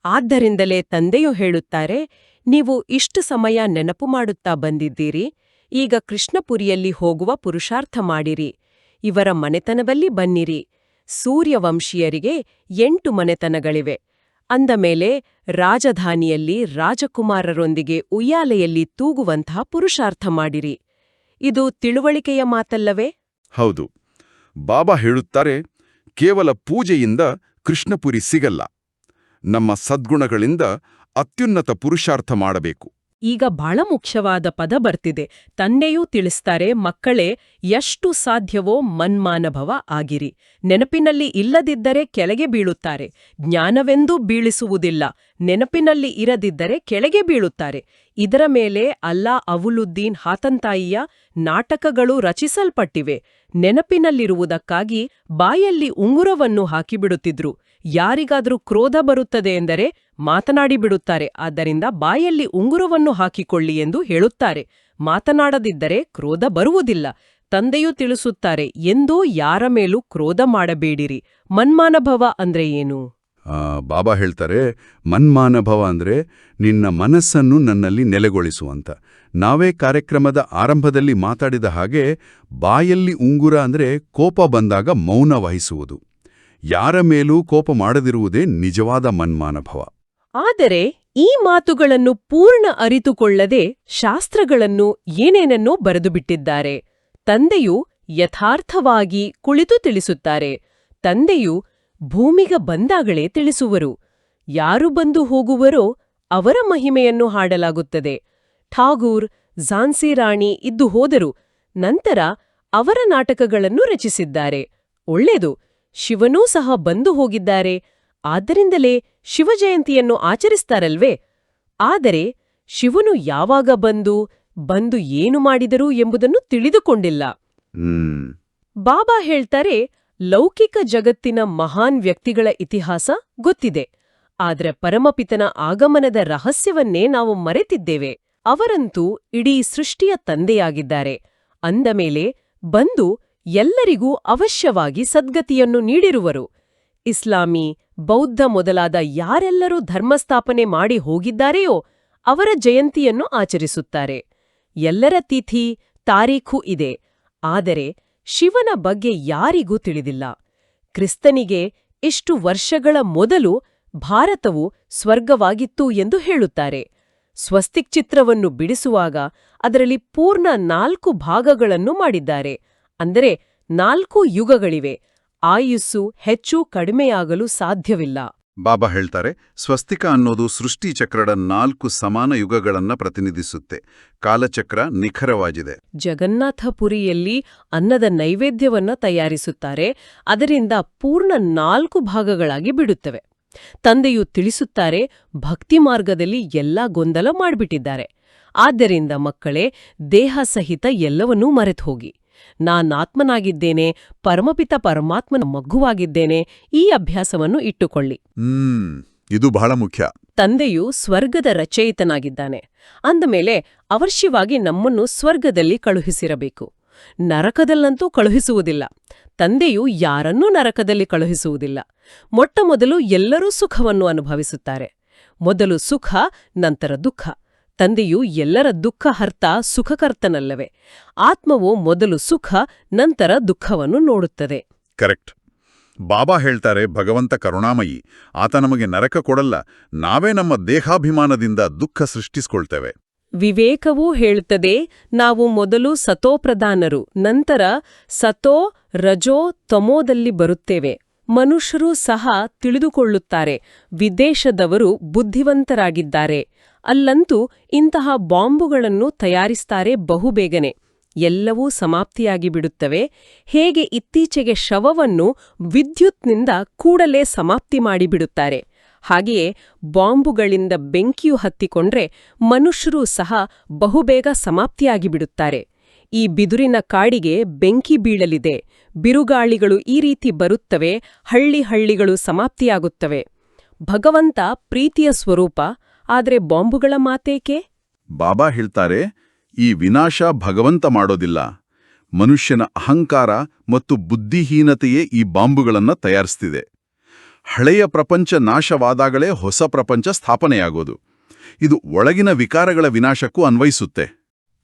ಆದ್ದರಿಂದಲೇ ತಂದೆಯು ಹೇಳುತ್ತಾರೆ, ನೀವು ಇಷ್ಟು ಸಮಯ ನೆನಪು ಮಾಡುತ್ತಾ ಬಂದಿದ್ದೀರಿ, ಈಗ ಕೃಷ್ಣಪುರಿಯಲ್ಲಿ ಹೋಗುವ ಪುರುಷಾರ್ಥ ಮಾಡಿರಿ, ಇವರ ಮನೆತನದಲ್ಲಿ ಬನ್ನಿರಿ. ಸೂರ್ಯವಂಶೀಯರಿಗೆ 8 ಮನೆತನಗಳಿವೆ. ಅಂದ ಮೇಲೆ ರಾಜಧಾನಿಯಲ್ಲಿ ರಾಜಕುಮಾರರೊಂದಿಗೆ ಉಯ್ಯಾಲೆಯಲ್ಲಿ ತೂಗುವಂತಹ ಪುರುಷಾರ್ಥ ಮಾಡಿರಿ. ಇದು ತಿಳುವಳಿಕೆಯ ಮಾತಲ್ಲವೇ? ಹೌದು. ಬಾಬಾ ಹೇಳುತ್ತಾರೆ, ಕೇವಲ ಪೂಜೆಯಿಂದ ಕೃಷ್ಣಪುರಿ ಸಿಗಲ್ಲ. ನಮ್ಮ ಸದ್ಗುಣಗಳಿಂದ ಅತ್ಯುನ್ನತ ಪುರುಷಾರ್ಥ ಮಾಡಬೇಕು. ಈಗ ಬಹಳ ಮುಖ್ಯವಾದ ಪದ ಬರ್ತಿದೆ. ತಂದೆಯೂ ತಿಳಿಸ್ತಾರೆ, ಮಕ್ಕಳೇ, ಎಷ್ಟು ಸಾಧ್ಯವೋ ಮನ್ಮಾನಭವ ಆಗಿರಿ. ನೆನಪಿನಲ್ಲಿ ಇಲ್ಲದಿದ್ದರೆ ಕೆಳಗೆ ಬೀಳುತ್ತಾರೆ. ಜ್ಞಾನವೆಂದೂ ಬೀಳಿಸುವುದಿಲ್ಲ. ನೆನಪಿನಲ್ಲಿ ಇರದಿದ್ದರೆ ಕೆಳಗೆ ಬೀಳುತ್ತಾರೆ. ಇದರ ಮೇಲೆ ಅಲ್ಲಾ ಅವುಲುದ್ದೀನ್ ಹಾತಂತಾಯಿಯ ನಾಟಕಗಳು ರಚಿಸಲ್ಪಟ್ಟಿವೆ. ನೆನಪಿನಲ್ಲಿರುವುದಕ್ಕಾಗಿ ಬಾಯಲ್ಲಿ ಉಂಗುರವನ್ನು ಹಾಕಿಬಿಡುತ್ತಿದ್ರು. ಯಾರಿಗಾದ್ರೂ ಕ್ರೋಧ ಬರುತ್ತದೆ ಎಂದರೆ ಮಾತನಾಡಿಬಿಡುತ್ತಾರೆ. ಆದ್ದರಿಂದ ಬಾಯಲ್ಲಿ ಉಂಗುರವನ್ನು ಹಾಕಿಕೊಳ್ಳಿ ಎಂದು ಹೇಳುತ್ತಾರೆ. ಮಾತನಾಡದಿದ್ದರೆ ಕ್ರೋಧ ಬರುವುದಿಲ್ಲ. ತಂದೆಯೂ ತಿಳಿಸುತ್ತಾರೆ, ಎಂದೂ ಯಾರ ಮೇಲೂ ಕ್ರೋಧ ಮಾಡಬೇಡಿರಿ. ಮನ್ಮಾನಭವ ಅಂದ್ರೆ ಏನು? ಬಾಬಾ ಹೇಳ್ತಾರೆ, ಮನ್ಮಾನಭವ ಅಂದ್ರೆ ನಿನ್ನ ಮನಸ್ಸನ್ನು ನನ್ನಲ್ಲಿ ನೆಲೆಗೊಳಿಸುವಂತ. ನಾವೇ ಕಾರ್ಯಕ್ರಮದ ಆರಂಭದಲ್ಲಿ ಮಾತಾಡಿದ ಹಾಗೆ ಬಾಯಲ್ಲಿ ಉಂಗುರ ಅಂದ್ರೆ ಕೋಪ ಬಂದಾಗ ಮೌನ ವಹಿಸುವುದು. ಯಾರ ಮೇಲೂ ಕೋಪ ಮಾಡದಿರುವುದೇ ನಿಜವಾದ ಮನ್ಮಾನಭವ. ಆದರೆ ಈ ಮಾತುಗಳನ್ನು ಪೂರ್ಣ ಅರಿತುಕೊಳ್ಳದೆ ಶಾಸ್ತ್ರಗಳನ್ನು ಏನೇನನ್ನೋ ಬರೆದುಬಿಟ್ಟಿದ್ದಾರೆ. ತಂದೆಯು ಯಥಾರ್ಥವಾಗಿ ಕುಳಿತು ತಿಳಿಸುತ್ತಾರೆ. ತಂದೆಯು ಭೂಮಿಗೆ ಬಂದಾಗಲೇ ತಿಳಿಸುವರು. ಯಾರು ಬಂದು ಹೋಗುವರೋ ಅವರ ಮಹಿಮೆಯನ್ನು ಹಾಡಲಾಗುತ್ತದೆ. ಠಾಗೂರ್, ಝಾನ್ಸಿ ರಾಣಿ ಇದ್ದು ಹೋದರು. ನಂತರ ಅವರ ನಾಟಕಗಳನ್ನು ರಚಿಸಿದ್ದಾರೆ. ಒಳ್ಳೆಯದು. ಶಿವನೂ ಸಹ ಬಂದು ಹೋಗಿದ್ದಾರೆ. ಆದ್ದರಿಂದಲೇ ಶಿವಜಯಂತಿಯನ್ನು ಆಚರಿಸ್ತಾರಲ್ವೇ? ಆದರೆ ಶಿವನು ಯಾವಾಗ ಬಂದು ಏನು ಮಾಡಿದರು ಎಂಬುದನ್ನು ತಿಳಿದುಕೊಂಡಿಲ್ಲ. ಬಾಬಾ ಹೇಳ್ತಾರೆ, ಲೌಕಿಕ ಜಗತ್ತಿನ ಮಹಾನ್ ವ್ಯಕ್ತಿಗಳ ಇತಿಹಾಸ ಗೊತ್ತಿದೆ. ಆದ್ರೆ ಪರಮಪಿತನ ಆಗಮನದ ರಹಸ್ಯವನ್ನೇ ನಾವು ಮರೆತಿದ್ದೇವೆ. ಅವರಂತೂ ಇಡೀ ಸೃಷ್ಟಿಯ ತಂದೆಯಾಗಿದ್ದಾರೆ. ಅಂದಮೇಲೆ ಬಂದು ಎಲ್ಲರಿಗೂ ಅವಶ್ಯವಾಗಿ ಸದ್ಗತಿಯನ್ನು ನೀಡಿರುವರು. ಇಸ್ಲಾಮೀ, ಬೌದ್ಧ ಮೊದಲಾದ ಯಾರೆಲ್ಲರೂ ಧರ್ಮಸ್ಥಾಪನೆ ಮಾಡಿ ಹೋಗಿದ್ದಾರೆಯೋ ಅವರ ಜಯಂತಿಯನ್ನು ಆಚರಿಸುತ್ತಾರೆ. ಎಲ್ಲರ ತಿಥಿ, ತಾರೀಖು ಇದೆ. ಆದರೆ ಶಿವನ ಬಗ್ಗೆ ಯಾರಿಗೂ ತಿಳಿದಿಲ್ಲ. ಕ್ರಿಸ್ತನಿಗೆ ಇಷ್ಟು ವರ್ಷಗಳ ಮೊದಲು ಭಾರತವು ಸ್ವರ್ಗವಾಗಿತ್ತು ಎಂದು ಹೇಳುತ್ತಾರೆ. ಸ್ವಸ್ತಿಕ್ ಚಿತ್ರವನ್ನು ಬಿಡಿಸುವಾಗ ಅದರಲ್ಲಿ ಪೂರ್ಣ 4 ಭಾಗಗಳನ್ನು ಮಾಡಿದ್ದಾರೆ. ಅಂದರೆ 4 ಯುಗಗಳಿವೆ. ಆಯುಸ್ಸು ಹೆಚ್ಚು ಕಡಿಮೆಯಾಗಲು ಸಾಧ್ಯವಿಲ್ಲ. ಬಾಬಾ ಹೇಳ್ತಾರೆ, ಸ್ವಸ್ತಿಕ ಅನ್ನೋದು ಸೃಷ್ಟಿ ಚಕ್ರದ 4 ಸಮಾನ ಯುಗಗಳನ್ನ ಪ್ರತಿನಿಧಿಸುತ್ತೆ. ಕಾಲಚಕ್ರ ನಿಖರವಾಗಿದೆ. ಜಗನ್ನಾಥಪುರಿಯಲ್ಲಿ ಅನ್ನದ ನೈವೇದ್ಯವನ್ನ ತಯಾರಿಸುತ್ತಾರೆ. ಅದರಿಂದ ಪೂರ್ಣ 4 ಭಾಗಗಳಾಗಿ ಬಿಡುತ್ತವೆ. ತಂದೆಯು ತಿಳಿಸುತ್ತಾರೆ, ಭಕ್ತಿ ಮಾರ್ಗದಲ್ಲಿ ಎಲ್ಲಾ ಗೊಂದಲ ಮಾಡಿಬಿಟ್ಟಿದ್ದಾರೆ. ಆದ್ದರಿಂದ ಮಕ್ಕಳೇ, ದೇಹ ಸಹಿತ ಎಲ್ಲವನ್ನೂ ಮರೆತು ಹೋಗಿ. ನಾನಾತ್ಮನಾಗಿದ್ದೇನೆ, ಪರಮಪಿತ ಪರಮಾತ್ಮನ ಮಗುವಾಗಿದ್ದೇನೆ, ಈ ಅಭ್ಯಾಸವನ್ನು ಇಟ್ಟುಕೊಳ್ಳಿ. ಇದು ಬಹಳ ಮುಖ್ಯ. ತಂದೆಯು ಸ್ವರ್ಗದ ರಚಯಿತನಾಗಿದ್ದಾನೆ. ಅಂದಮೇಲೆ ಅವಶ್ಯವಾಗಿ ನಮ್ಮನ್ನು ಸ್ವರ್ಗದಲ್ಲಿ ಕಳುಹಿಸಿರಬೇಕು. ನರಕದಲ್ಲಂತೂ ಕಳುಹಿಸುವುದಿಲ್ಲ. ತಂದೆಯು ಯಾರನ್ನೂ ನರಕದಲ್ಲಿ ಕಳುಹಿಸುವುದಿಲ್ಲ. ಮೊಟ್ಟಮೊದಲು ಎಲ್ಲರೂ ಸುಖವನ್ನು ಅನುಭವಿಸುತ್ತಾರೆ. ಮೊದಲು ಸುಖ, ನಂತರ ದುಃಖ. ತಂದೆಯು ಎಲ್ಲರ ದುಃಖ ಹರ್ತ, ಸುಖಕರ್ತನಲ್ಲವೇ? ಆತ್ಮವು ಮೊದಲು ಸುಖ, ನಂತರ ದುಃಖವನ್ನು ನೋಡುತ್ತದೆ. ಕರೆಕ್ಟ್. ಬಾಬಾ ಹೇಳ್ತಾರೆ, ಭಗವಂತ ಕರುಣಾಮಯಿ. ಆತ ನಮಗೆ ನರಕ ಕೊಡಲ್ಲ. ನಾವೇ ನಮ್ಮ ದೇಹಾಭಿಮಾನದಿಂದ ದುಃಖ ಸೃಷ್ಟಿಸ್ಕೊಳ್ತೇವೆ. ವಿವೇಕವೂ ಹೇಳುತ್ತದೆ, ನಾವು ಮೊದಲು ಸತೋಪ್ರಧಾನರು, ನಂತರ ಸತೋ, ರಜೋ, ತಮೋದಲ್ಲಿ ಬರುತ್ತೇವೆ. ಮನುಷ್ಯರೂ ಸಹ ತಿಳಿದುಕೊಳ್ಳುತ್ತಾರೆ, ವಿದೇಶದವರು ಬುದ್ಧಿವಂತರಾಗಿದ್ದಾರೆ. ಅಲ್ಲಂತೂ ಇಂತಹ ಬಾಂಬುಗಳನ್ನು ತಯಾರಿಸ್ತಾರೆ ಬಹುಬೇಗನೆ. ಎಲ್ಲವೂ ಸಮಾಪ್ತಿಯಾಗಿ ಬಿಡುತ್ತವೆ. ಹೇಗೆ ಇತ್ತೀಚೆಗೆ ಶವವನ್ನು ವಿದ್ಯುತ್ನಿಂದ ಕೂಡಲೇ ಸಮಾಪ್ತಿ ಮಾಡಿಬಿಡುತ್ತಾರೆ, ಹಾಗೆಯೇ ಬಾಂಬುಗಳಿಂದ ಬೆಂಕಿಯು ಹತ್ತಿಕೊಂಡ್ರೆ ಮನುಷ್ಯರೂ ಸಹ ಬಹುಬೇಗ ಸಮಾಪ್ತಿಯಾಗಿ ಬಿಡುತ್ತಾರೆ. ಈ ಬಿದುರಿನ ಕಾಡಿಗೆ ಬೆಂಕಿ ಬೀಳಲಿದೆ. ಬಿರುಗಾಳಿಗಳು ಈ ರೀತಿ ಬರುತ್ತವೆ. ಹಳ್ಳಿಗಳು ಸಮಾಪ್ತಿಯಾಗುತ್ತವೆ. ಭಗವಂತ ಪ್ರೀತಿಯ ಸ್ವರೂಪ. ಆದರೆ ಬಾಂಬುಗಳ ಮಾತೇಕೆ? ಬಾಬಾ ಹೇಳ್ತಾರೆ, ಈ ವಿನಾಶ ಭಗವಂತ ಮಾಡೋದಿಲ್ಲ. ಮನುಷ್ಯನ ಅಹಂಕಾರ ಮತ್ತು ಬುದ್ಧಿಹೀನತೆಯೇ ಈ ಬಾಂಬುಗಳನ್ನು ತಯಾರಿಸ್ತಿದೆ. ಹಳೆಯ ಪ್ರಪಂಚ ನಾಶವಾದಾಗಲೇ ಹೊಸ ಪ್ರಪಂಚ ಸ್ಥಾಪನೆಯಾಗೋದು. ಇದು ಒಳಗಿನ ವಿಕಾರಗಳ ವಿನಾಶಕ್ಕೂ ಅನ್ವಯಿಸುತ್ತೆ.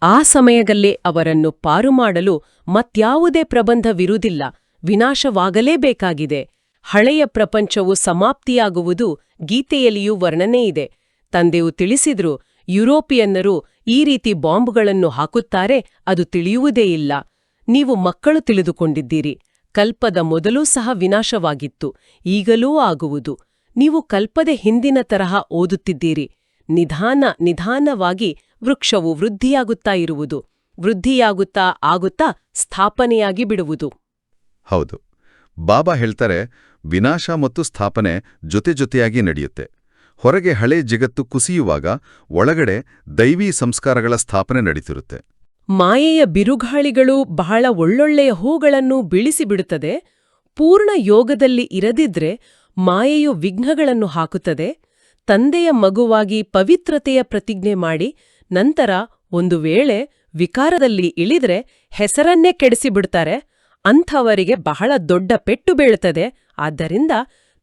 ಆ ಸಮಯದಲ್ಲೇ ಅವರನ್ನು ಪಾರು ಮಾಡಲು ಮತ್ಯಾವುದೇ ಪ್ರಬಂಧವಿರುವುದಿಲ್ಲ, ವಿನಾಶವಾಗಲೇಬೇಕಾಗಿದೆ. ಹಳೆಯ ಪ್ರಪಂಚವು ಸಮಾಪ್ತಿಯಾಗುವುದು ಗೀತೆಯಲ್ಲಿಯೂ ವರ್ಣನೆಯಿದೆ. ತಂದೆಯು ತಿಳಿಸಿದ್ರು, ಯುರೋಪಿಯನ್ನರು ಈ ರೀತಿ ಬಾಂಬ್ಗಳನ್ನು ಹಾಕುತ್ತಾರೆ, ಅದು ತಿಳಿಯುವುದೇ ಇಲ್ಲ. ನೀವು ಮಕ್ಕಳು ತಿಳಿದುಕೊಂಡಿದ್ದೀರಿ. ಕಲ್ಪದ ಮೊದಲೂ ಸಹ ವಿನಾಶವಾಗಿತ್ತು, ಈಗಲೂ ಆಗುವುದು. ನೀವು ಕಲ್ಪದೆ ಹಿಂದಿನ ತರಹ ಓದುತ್ತಿದ್ದೀರಿ. ನಿಧಾನವಾಗಿ ವೃಕ್ಷವು ವೃದ್ಧಿಯಾಗುತ್ತಾ ಇರುವುದು, ವೃದ್ಧಿಯಾಗುತ್ತಾ ಆಗುತ್ತಾ ಸ್ಥಾಪನೆಯಾಗಿ ಬಿಡುವುದು. ಹೌದು, ಬಾಬಾ ಹೇಳ್ತಾರೆ, ವಿನಾಶ ಮತ್ತು ಸ್ಥಾಪನೆ ಜೊತೆಜೊತೆಯಾಗಿ ನಡೆಯುತ್ತೆ. ಹೊರಗೆ ಹಳೆ ಜಗತ್ತು ಕುಸಿಯುವಾಗ ಒಳಗಡೆ ದೈವೀ ಸಂಸ್ಕಾರಗಳ ಸ್ಥಾಪನೆ ನಡೀತಿರುತ್ತೆ. ಮಾಯೆಯ ಬಿರುಗಾಳಿಗಳು ಬಹಳ ಒಳ್ಳೊಳ್ಳೆಯ ಹೂಗಳನ್ನು ಬೀಳಿಸಿಬಿಡುತ್ತದೆ. ಪೂರ್ಣ ಯೋಗದಲ್ಲಿ ಇರದಿದ್ರೆ ಮಾಯೆಯು ವಿಘ್ನಗಳನ್ನು ಹಾಕುತ್ತದೆ. ತಂದೆಯ ಮಗುವಾಗಿ ಪವಿತ್ರತೆಯ ಪ್ರತಿಜ್ಞೆ ಮಾಡಿ ನಂತರ ಒಂದು ವೇಳೆ ವಿಕಾರದಲ್ಲಿ ಇಳಿದ್ರೆ ಹೆಸರನ್ನೇ ಕೆಡಿಸಿಬಿಡ್ತಾರೆ. ಅಂಥವರಿಗೆ ಬಹಳ ದೊಡ್ಡ ಪೆಟ್ಟು ಬೀಳುತ್ತದೆ. ಆದ್ದರಿಂದ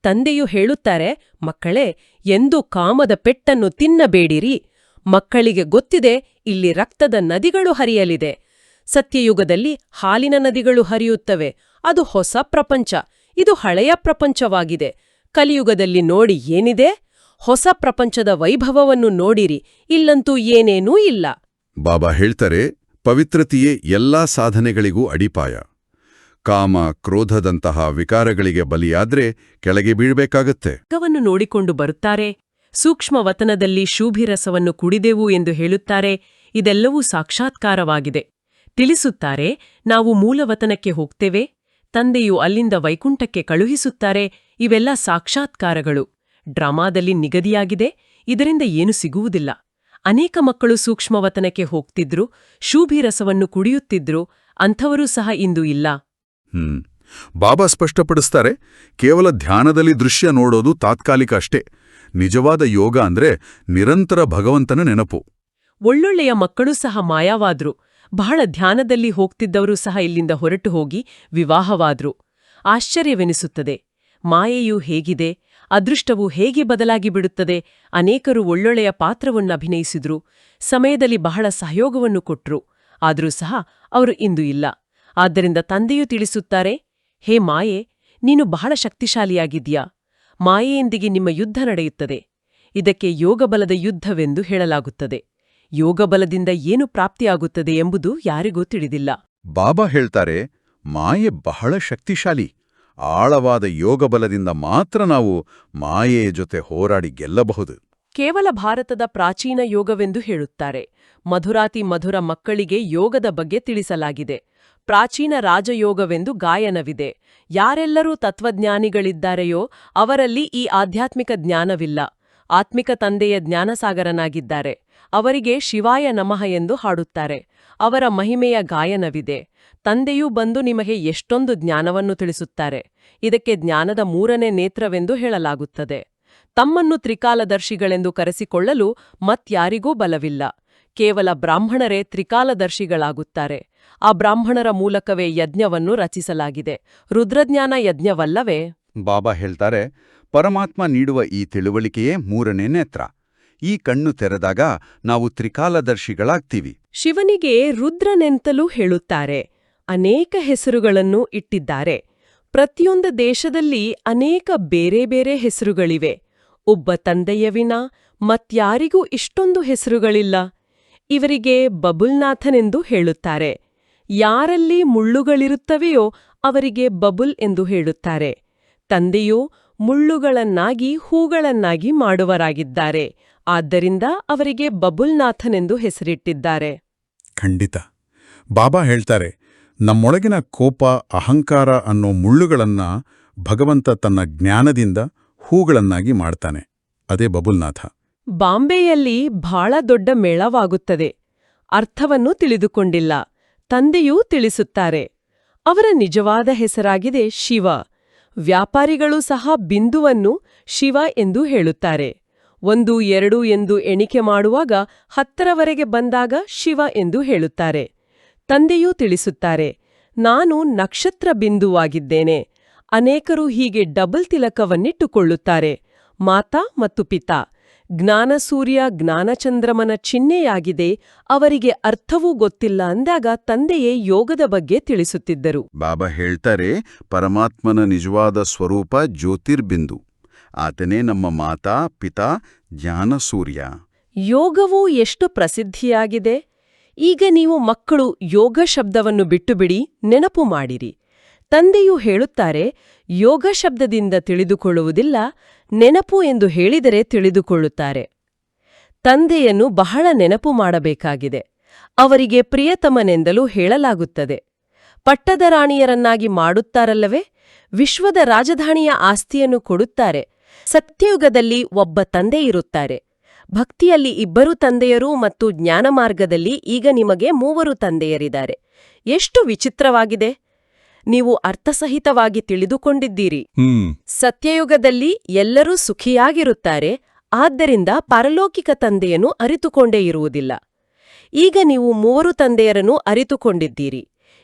ತಂದೆಯು ಹೇಳುತ್ತಾರೆ, ಮಕ್ಕಳೇ, ಎಂದು ಕಾಮದ ಪೆಟ್ಟನ್ನು ತಿನ್ನಬೇಡಿರಿ. ಮಕ್ಕಳಿಗೆ ಗೊತ್ತಿದೆ, ಇಲ್ಲಿ ರಕ್ತದ ನದಿಗಳು ಹರಿಯಲಿದೆ. ಸತ್ಯಯುಗದಲ್ಲಿ ಹಾಲಿನ ನದಿಗಳು ಹರಿಯುತ್ತವೆ. ಅದು ಹೊಸ ಪ್ರಪಂಚ, ಇದು ಹಳೆಯ ಪ್ರಪಂಚವಾಗಿದೆ. ಕಲಿಯುಗದಲ್ಲಿ ನೋಡಿ ಏನಿದೆ? ಹೊಸ ಪ್ರಪಂಚದ ವೈಭವವನ್ನು ನೋಡಿರಿ, ಇಲ್ಲಂತೂ ಏನೇನೂ ಇಲ್ಲ. ಬಾಬಾ ಹೇಳ್ತಾರೆ, ಪವಿತ್ರತೆಯೇ ಎಲ್ಲಾ ಸಾಧನೆಗಳಿಗೂ ಅಡಿಪಾಯ. ಕಾಮ, ಕ್ರೋಧದಂತಹ ವಿಕಾರಗಳಿಗೆ ಬಲಿಯಾದ್ರೆ ಕೆಳಗೆ ಬೀಳ್ಬೇಕಾಗತ್ತೆ. ವನ್ನು ನೋಡಿಕೊಂಡು ಬರುತ್ತಾರೆ. ಸೂಕ್ಷ್ಮವತನದಲ್ಲಿ ಶೂಭಿರಸವನ್ನು ಕುಡಿದೆವು ಎಂದು ಹೇಳುತ್ತಾರೆ. ಇದೆಲ್ಲವೂ ಸಾಕ್ಷಾತ್ಕಾರವಾಗಿದೆ. ತಿಳಿಸುತ್ತಾರೆ, ನಾವು ಮೂಲವತನಕ್ಕೆ ಹೋಗ್ತೇವೆ. ತಂದೆಯು ಅಲ್ಲಿಂದ ವೈಕುಂಠಕ್ಕೆ ಕಳುಹಿಸುತ್ತಾರೆ. ಇವೆಲ್ಲ ಸಾಕ್ಷಾತ್ಕಾರಗಳು. ಡ್ರಾಮಾದಲ್ಲಿ ನಿಗದಿಯಾಗಿದೆ, ಇದರಿಂದ ಏನು ಸಿಗುವುದಿಲ್ಲ. ಅನೇಕ ಮಕ್ಕಳು ಸೂಕ್ಷ್ಮವತನಕ್ಕೆ ಹೋಗ್ತಿದ್ರು, ಶೂಭಿರಸವನ್ನು ಕುಡಿಯುತ್ತಿದ್ರು. ಅಂಥವರೂ ಸಹ ಇಂದು ಇಲ್ಲ. ಬಾಬಾ ಸ್ಪಷ್ಟಪಡಿಸ್ತಾರೆ, ಕೇವಲ ಧ್ಯಾನದಲ್ಲಿ ದೃಶ್ಯ ನೋಡೋದು ತಾತ್ಕಾಲಿಕ ಅಷ್ಟೇ. ನಿಜವಾದ ಯೋಗ ಅಂದ್ರೆ ನಿರಂತರ ಭಗವಂತನ ನೆನಪು. ಒಳ್ಳೊಳ್ಳೆಯ ಮಕ್ಕಳೂ ಸಹ ಮಾಯವಾದ್ರು. ಬಹಳ ಧ್ಯಾನದಲ್ಲಿ ಹೋಗ್ತಿದ್ದವರು ಸಹ ಇಲ್ಲಿಂದ ಹೊರಟು ಹೋಗಿ ವಿವಾಹವಾದ್ರು. ಆಶ್ಚರ್ಯವೆನಿಸುತ್ತದೆ. ಮಾಯೆಯು ಹೇಗಿದೆ, ಅದೃಷ್ಟವು ಹೇಗೆ ಬದಲಾಗಿ ಬಿಡುತ್ತದೆ. ಅನೇಕರು ಒಳ್ಳೊಳ್ಳೆಯ ಪಾತ್ರವನ್ನಭಿನಯಿಸಿದ್ರು, ಸಮಯದಲ್ಲಿ ಬಹಳ ಸಹಯೋಗವನ್ನು ಕೊಟ್ರು. ಆದರೂ ಸಹ ಅವರು ಇಂದು ಇಲ್ಲ. ಆದ್ದರಿಂದ ತಂದೆಯು ತಿಳಿಸುತ್ತಾರೆ, ಹೇ ಮಾಯೆ, ನೀನು ಬಹಳ ಶಕ್ತಿಶಾಲಿಯಾಗಿದ್ಯಾ. ಮಾಯೆಯೊಂದಿಗೆ ನಿಮ್ಮ ಯುದ್ಧ ನಡೆಯುತ್ತದೆ. ಇದಕ್ಕೆ ಯೋಗಬಲದ ಯುದ್ಧವೆಂದು ಹೇಳಲಾಗುತ್ತದೆ. ಯೋಗಬಲದಿಂದ ಏನು ಪ್ರಾಪ್ತಿಯಾಗುತ್ತದೆ ಎಂಬುದು ಯಾರಿಗೂ ತಿಳಿದಿಲ್ಲ. ಬಾಬಾ ಹೇಳ್ತಾರೆ, ಮಾಯೆ ಬಹಳ ಶಕ್ತಿಶಾಲಿ. ಆಳವಾದ ಯೋಗಬಲದಿಂದ ಮಾತ್ರ ನಾವು ಮಾಯೆಯ ಜೊತೆ ಹೋರಾಡಿ ಗೆಲ್ಲಬಹುದು. ಕೇವಲ ಭಾರತದ ಪ್ರಾಚೀನ ಯೋಗವೆಂದು ಹೇಳುತ್ತಾರೆ. ಮಧುರಾತಿ ಮಧುರ ಮಕ್ಕಳಿಗೆ ಯೋಗದ ಬಗ್ಗೆ ತಿಳಿಸಲಾಗಿದೆ. ಪ್ರಾಚೀನ ರಾಜಯೋಗವೆಂದು ಗಾಯನವಿದೆ. ಯಾರೆಲ್ಲರೂ ತತ್ವಜ್ಞಾನಿಗಳಿದ್ದಾರೆಯೋ ಅವರಲ್ಲಿ ಈ ಆಧ್ಯಾತ್ಮಿಕ ಜ್ಞಾನವಿಲ್ಲ. ಆತ್ಮಿಕ ತಂದೆಯ ಜ್ಞಾನಸಾಗರನಾಗಿದ್ದಾರೆ. ಅವರಿಗೆ ಶಿವಾಯ ನಮಃ ಎಂದು ಹಾಡುತ್ತಾರೆ. ಅವರ ಮಹಿಮೆಯ ಗಾಯನವಿದೆ. ತಂದೆಯೂ ಬಂದು ನಿಮಗೆ ಎಷ್ಟೊಂದು ಜ್ಞಾನವನ್ನು ತಿಳಿಸುತ್ತಾರೆ. ಇದಕ್ಕೆ ಜ್ಞಾನದ ಮೂರನೇ ನೇತ್ರವೆಂದು ಹೇಳಲಾಗುತ್ತದೆ. ತಮ್ಮನ್ನು ತ್ರಿಕಾಲದರ್ಶಿಗಳೆಂದು ಕರೆಸಿಕೊಳ್ಳಲು ಮತ್ಯಾರಿಗೂ ಬಲವಿಲ್ಲ. ಕೇವಲ ಬ್ರಾಹ್ಮಣರೇ ತ್ರಿಕಾಲದರ್ಶಿಗಳಾಗುತ್ತಾರೆ. ಆ ಬ್ರಾಹ್ಮಣರ ಮೂಲಕವೇ ಯಜ್ಞವನ್ನು ರಚಿಸಲಾಗಿದೆ. ರುದ್ರಜ್ಞಾನ ಯಜ್ಞವಲ್ಲವೇ? ಬಾಬಾ ಹೇಳ್ತಾರೆ, ಪರಮಾತ್ಮ ನೀಡುವ ಈ ತಿಳುವಳಿಕೆಯೇ ಮೂರನೇ ನೇತ್ರ. ಈ ಕಣ್ಣು ತೆರೆದಾಗ ನಾವು ತ್ರಿಕಾಲದರ್ಶಿಗಳಾಗ್ತೀವಿ. ಶಿವನಿಗೆ ರುದ್ರನೆಂತಲೂ ಹೇಳುತ್ತಾರೆ. ಅನೇಕ ಹೆಸರುಗಳನ್ನು ಇಟ್ಟಿದ್ದಾರೆ. ಪ್ರತಿಯೊಂದು ದೇಶದಲ್ಲಿ ಅನೇಕ ಬೇರೆ ಬೇರೆ ಹೆಸರುಗಳಿವೆ. ಒಬ್ಬ ತಂದೆಯ ವಿನಾ ಮತ್ಯಾರಿಗೂ ಇಷ್ಟೊಂದು ಹೆಸರುಗಳಿಲ್ಲ. ಇವರಿಗೆ ಬಬುಲ್ನಾಥನೆಂದು ಹೇಳುತ್ತಾರೆ. ಯಾರಲ್ಲಿ ಮುಳ್ಳುಗಳಿರುತ್ತವೆಯೋ ಅವರಿಗೆ ಬಬುಲ್ ಎಂದು ಹೇಳುತ್ತಾರೆ. ತಂದೆಯು ಮುಳ್ಳುಗಳನ್ನಾಗಿ ಹೂಗಳನ್ನಾಗಿ ಮಾಡುವರಾಗಿದ್ದಾರೆ. ಆದ್ದರಿಂದ ಅವರಿಗೆ ಬಬುಲ್ನಾಥನೆಂದು ಹೆಸರಿಟ್ಟಿದ್ದಾರೆ. ಖಂಡಿತ. ಬಾಬಾ ಹೇಳ್ತಾರೆ, ನಮ್ಮೊಳಗಿನ ಕೋಪ, ಅಹಂಕಾರ ಅನ್ನೋ ಮುಳ್ಳುಗಳನ್ನ ಭಗವಂತ ತನ್ನ ಜ್ಞಾನದಿಂದ ಹೂಗಳನ್ನಾಗಿ ಮಾಡ್ತಾನೆ. ಅದೇ ಬಬುಲ್ನಾಥ. ಬಾಂಬೆಯಲ್ಲಿ ಬಹಳ ದೊಡ್ಡ ಮೇಳವಾಗುತ್ತದೆ. ಅರ್ಥವನ್ನು ತಿಳಿದುಕೊಂಡಿಲ್ಲ. ತಂದೆಯೂ ತಿಳಿಸುತ್ತಾರೆ. ಅವರ ನಿಜವಾದ ಹೆಸರಾಗಿದೆ ಶಿವ. ವ್ಯಾಪಾರಿಗಳು ಸಹ ಬಿಂದುವನ್ನು ಶಿವ ಎಂದು ಹೇಳುತ್ತಾರೆ. 1, 2 ಎಂದು ಎಣಿಕೆ ಮಾಡುವಾಗ 10ರವರೆಗೆ ಬಂದಾಗ ಶಿವ ಎಂದು ಹೇಳುತ್ತಾರೆ. ತಂದೆಯೂ ತಿಳಿಸುತ್ತಾರೆ, ನಾನು ನಕ್ಷತ್ರ ಬಿಂದುವಾಗಿದ್ದೇನೆ. ಅನೇಕರು ಹೀಗೆ ಡಬಲ್ ತಿಲಕವನ್ನಿಟ್ಟುಕೊಳ್ಳುತ್ತಾರೆ. ಮಾತಾ ಮತ್ತು ಪಿತಾ, ಜ್ಞಾನಸೂರ್ಯ ಜ್ಞಾನಚಂದ್ರಮನ ಚಿಹ್ನೆಯಾಗಿದೆ, ಅವರಿಗೆ ಅರ್ಥವೂ ಗೊತ್ತಿಲ್ಲ ಅಂದಾಗ ತಂದೆಯೇ ಯೋಗದ ಬಗ್ಗೆ ತಿಳಿಸುತ್ತಿದ್ದರು. ಬಾಬಾ ಹೇಳ್ತಾರೆ, ಪರಮಾತ್ಮನ ನಿಜವಾದ ಸ್ವರೂಪ ಜ್ಯೋತಿರ್ಬಿಂದು. ಆತನೇ ನಮ್ಮ ಮಾತಾ ಪಿತಾ ಜ್ಞಾನಸೂರ್ಯ. ಯೋಗವೂ ಎಷ್ಟು ಪ್ರಸಿದ್ಧಿಯಾಗಿದೆ. ಈಗ ನೀವು ಮಕ್ಕಳು ಯೋಗ ಶಬ್ದವನ್ನು ಬಿಟ್ಟುಬಿಡಿ, ನೆನಪು ಮಾಡಿರಿ. ತಂದೆಯು ಹೇಳುತ್ತಾರೆ, ಯೋಗ ಶಬ್ದದಿಂದ ತಿಳಿದುಕೊಳ್ಳುವುದಿಲ್ಲ, ನೆನಪು ಎಂದು ಹೇಳಿದರೆ ತಿಳಿದುಕೊಳ್ಳುತ್ತಾರೆ. ತಂದೆಯನ್ನು ಬಹಳ ನೆನಪು ಮಾಡಬೇಕಾಗಿದೆ. ಅವರಿಗೆ ಪ್ರಿಯತಮನೆಂದಲೂ ಹೇಳಲಾಗುತ್ತದೆ. ಪಟ್ಟದ ರಾಣಿಯರನ್ನಾಗಿ ಮಾಡುತ್ತಾರಲ್ಲವೇ, ವಿಶ್ವದ ರಾಜಧಾನಿಯ ಆಸ್ತಿಯನ್ನು ಕೊಡುತ್ತಾರೆ. ಸತ್ಯಯುಗದಲ್ಲಿ ಒಬ್ಬ ತಂದೆ ಇರುತ್ತಾರೆ. ಭಕ್ತಿಯಲ್ಲಿ 2 ತಂದೆಯರು ಮತ್ತು ಜ್ಞಾನಮಾರ್ಗದಲ್ಲಿ ಈಗ ನಿಮಗೆ 3 ತಂದೆಯರಿದ್ದಾರೆ. ಎಷ್ಟು ವಿಚಿತ್ರವಾಗಿದೆ! ನೀವು ಅರ್ಥಸಹಿತವಾಗಿ ತಿಳಿದುಕೊಂಡಿದ್ದೀರಿ. ಸತ್ಯಯುಗದಲ್ಲಿ ಎಲ್ಲರೂ ಸುಖಿಯಾಗಿರುತ್ತಾರೆ, ಆದ್ದರಿಂದ ಪಾರಲೌಕಿಕ ತಂದೆಯನ್ನು ಅರಿತುಕೊಂಡೇ ಇರುವುದಿಲ್ಲ. ಈಗ ನೀವು 3 ತಂದೆಯರನ್ನು ಅರಿತುಕೊಂಡಿದ್ದೀರಿ.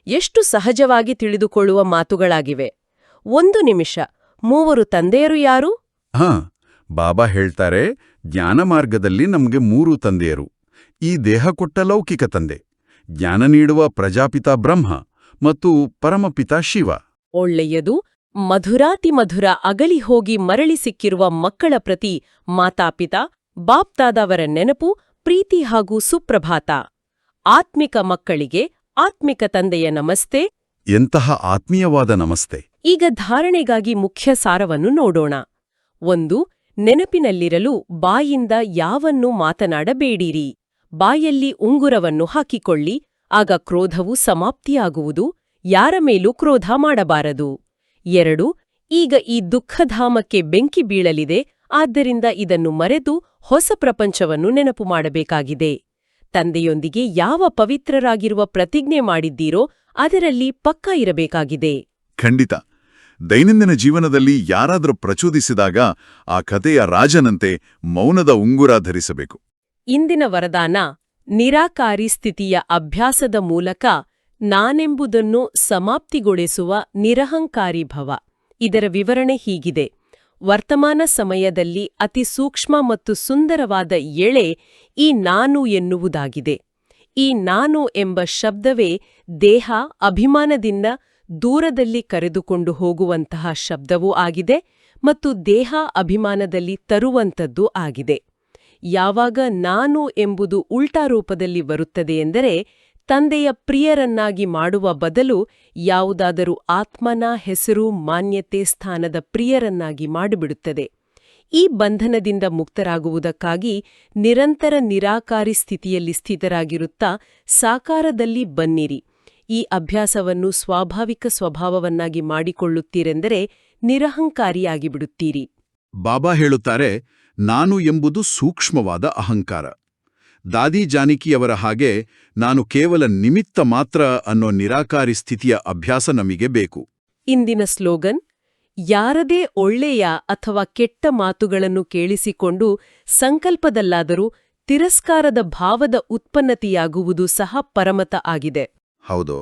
ಎಷ್ಟು ಸಹಜವಾಗಿ ತಿಳಿದುಕೊಳ್ಳುವ ಮಾತುಗಳಾಗಿವೆ. 1 ನಿಮಿಷ, 3 ತಂದೆಯರು ಯಾರು? ಬಾಬಾ ಹೇಳ್ತಾರೆ, ಜ್ಞಾನ ಮಾರ್ಗದಲ್ಲಿ ನಮಗೆ 3 ತಂದೆಯರು. ಈ ದೇಹ ಕೊಟ್ಟ ಲೌಕಿಕ ತಂದೆ, ಜ್ಞಾನ ನೀಡುವ ಪ್ರಜಾಪಿತ ಬ್ರಹ್ಮ ಮತ್ತು ಪರಮಪಿತ ಶಿವ. ಒಳ್ಳೆಯದು. ಮಧುರಾತಿಮಧುರ ಅಗಲಿ ಹೋಗಿ ಮರಳಿ ಸಿಕ್ಕಿರುವ ಮಕ್ಕಳ ಪ್ರತಿ ಮಾತಾಪಿತಾ ಬಾಪ್ತಾದವರ ನೆನಪು, ಪ್ರೀತಿ ಹಾಗೂ ಸುಪ್ರಭಾತ. ಆತ್ಮಿಕ ಮಕ್ಕಳಿಗೆ ಆತ್ಮಿಕ ತಂದೆಯ ನಮಸ್ತೆ. ಎಂತಹ ಆತ್ಮೀಯವಾದ ನಮಸ್ತೆ. ಈಗ ಧಾರಣೆಗಾಗಿ ಮುಖ್ಯ ಸಾರವನ್ನು ನೋಡೋಣ. 1. ನೆನಪಿನಲ್ಲಿರಲು ಬಾಯಿಂದ ಯಾವನ್ನೂ ಮಾತನಾಡಬೇಡಿರಿ. ಬಾಯಲ್ಲಿ ಉಂಗುರವನ್ನು ಹಾಕಿಕೊಳ್ಳಿ, ಆಗ ಕ್ರೋಧವು ಸಮಾಪ್ತಿಯಾಗುವುದು. ಯಾರ ಮೇಲೂ ಕ್ರೋಧ ಮಾಡಬಾರದು. 2. ಈಗ ಈ ದುಃಖಧಾಮಕ್ಕೆ ಬೆಂಕಿ ಬೀಳಲಿದೆ, ಆದ್ದರಿಂದ ಇದನ್ನು ಮರೆತು ಹೊಸ ಪ್ರಪಂಚವನ್ನು ನೆನಪು ಮಾಡಬೇಕಾಗಿದೆ. ತಂದೆಯೊಂದಿಗೆ ಯಾವ ಪವಿತ್ರರಾಗಿರುವ ಪ್ರತಿಜ್ಞೆ ಮಾಡಿದ್ದೀರೋ ಅದರಲ್ಲಿ ಪಕ್ಕಾ ಇರಬೇಕಾಗಿದೆ. ಖಂಡಿತ. ದೈನಂದಿನ ಜೀವನದಲ್ಲಿ ಯಾರಾದರೂ ಪ್ರಚೋದಿಸಿದಾಗ ಆ ಕಥೆಯ ರಾಜನಂತೆ ಮೌನದ ಉಂಗುರ ಧರಿಸಬೇಕು. ಇಂದಿನ ವರದಾನ, ನಿರಾಕಾರಿ ಸ್ಥಿತಿಯ ಅಭ್ಯಾಸದ ಮೂಲಕ ನಾನೆಂಬುದನ್ನು ಸಮಾಪ್ತಿಗೊಳಿಸುವ ನಿರಹಂಕಾರಿ ಭವ. ಇದರ ವಿವರಣೆ ಹೀಗಿದೆ. ವರ್ತಮಾನ ಸಮಯದಲ್ಲಿ ಅತಿ ಸೂಕ್ಷ್ಮ ಮತ್ತು ಸುಂದರವಾದ ಎಳೆ ಈ ನಾನು ಎನ್ನುವುದಾಗಿದೆ. ಈ ನಾನು ಎಂಬ ಶಬ್ದವೇ ದೇಹ ಅಭಿಮಾನದಿಂದ ದೂರದಲ್ಲಿ ಕರೆದುಕೊಂಡು ಹೋಗುವಂತಹ ಶಬ್ದವೂ ಆಗಿದೆ ಮತ್ತು ದೇಹ ಅಭಿಮಾನದಲ್ಲಿ ತರುವಂಥದ್ದೂ ಆಗಿದೆ. ಯಾವಾಗ ನಾನು ಎಂಬುದು ಉಲ್ಟಾ ರೂಪದಲ್ಲಿ ಬರುತ್ತದೆ ಎಂದರೆ ತಂದೆಯ ಪ್ರಿಯರನ್ನಾಗಿ ಮಾಡುವ ಬದಲು ಯಾವುದಾದರೂ ಆತ್ಮನ ಹೆಸರು ಮಾನ್ಯತೆ ಸ್ಥಾನದ ಪ್ರಿಯರನ್ನಾಗಿ ಮಾಡಿಬಿಡುತ್ತದೆ. ಈ ಬಂಧನದಿಂದ ಮುಕ್ತರಾಗುವುದಕ್ಕಾಗಿ ನಿರಂತರ ನಿರಾಕಾರಿ ಸ್ಥಿತಿಯಲ್ಲಿ ಸ್ಥಿತರಾಗಿರುತ್ತಾ ಸಾಕಾರದಲ್ಲಿ ಬನ್ನಿರಿ. ಈ ಅಭ್ಯಾಸವನ್ನು ಸ್ವಾಭಾವಿಕ ಸ್ವಭಾವವನ್ನಾಗಿ ಮಾಡಿಕೊಳ್ಳುತ್ತೀರೆಂದರೆ ನಿರಹಂಕಾರಿಯಾಗಿ ಬಿಡುತ್ತೀರಿ. ಬಾಬಾ ಹೇಳುತ್ತಾರೆ, ನಾನು ಎಂಬುದು ಸೂಕ್ಷ್ಮವಾದ ಅಹಂಕಾರ. ದಾದಿ ಜಾನಕಿಯವರ ಹಾಗೆ ನಾನು ಕೇವಲ ನಿಮಿತ್ತ ಮಾತ್ರ ಅನ್ನೋ ನಿರಾಕಾರಿ ಸ್ಥಿತಿಯ ಅಭ್ಯಾಸ ನಮಗೆ ಬೇಕು. ಇಂದಿನ ಸ್ಲೋಗನ್, ಯಾರದೇ ಒಳ್ಳೆಯ ಅಥವಾ ಕೆಟ್ಟ ಮಾತುಗಳನ್ನು ಕೇಳಿಸಿಕೊಂಡು ಸಂಕಲ್ಪದಲ್ಲಾದರೂ ತಿರಸ್ಕಾರದ ಭಾವದ ಉತ್ಪನ್ನತೆಯಾಗುವುದು ಸಹ ಪರಮತ ಆಗಿದೆ. ಹೌದು.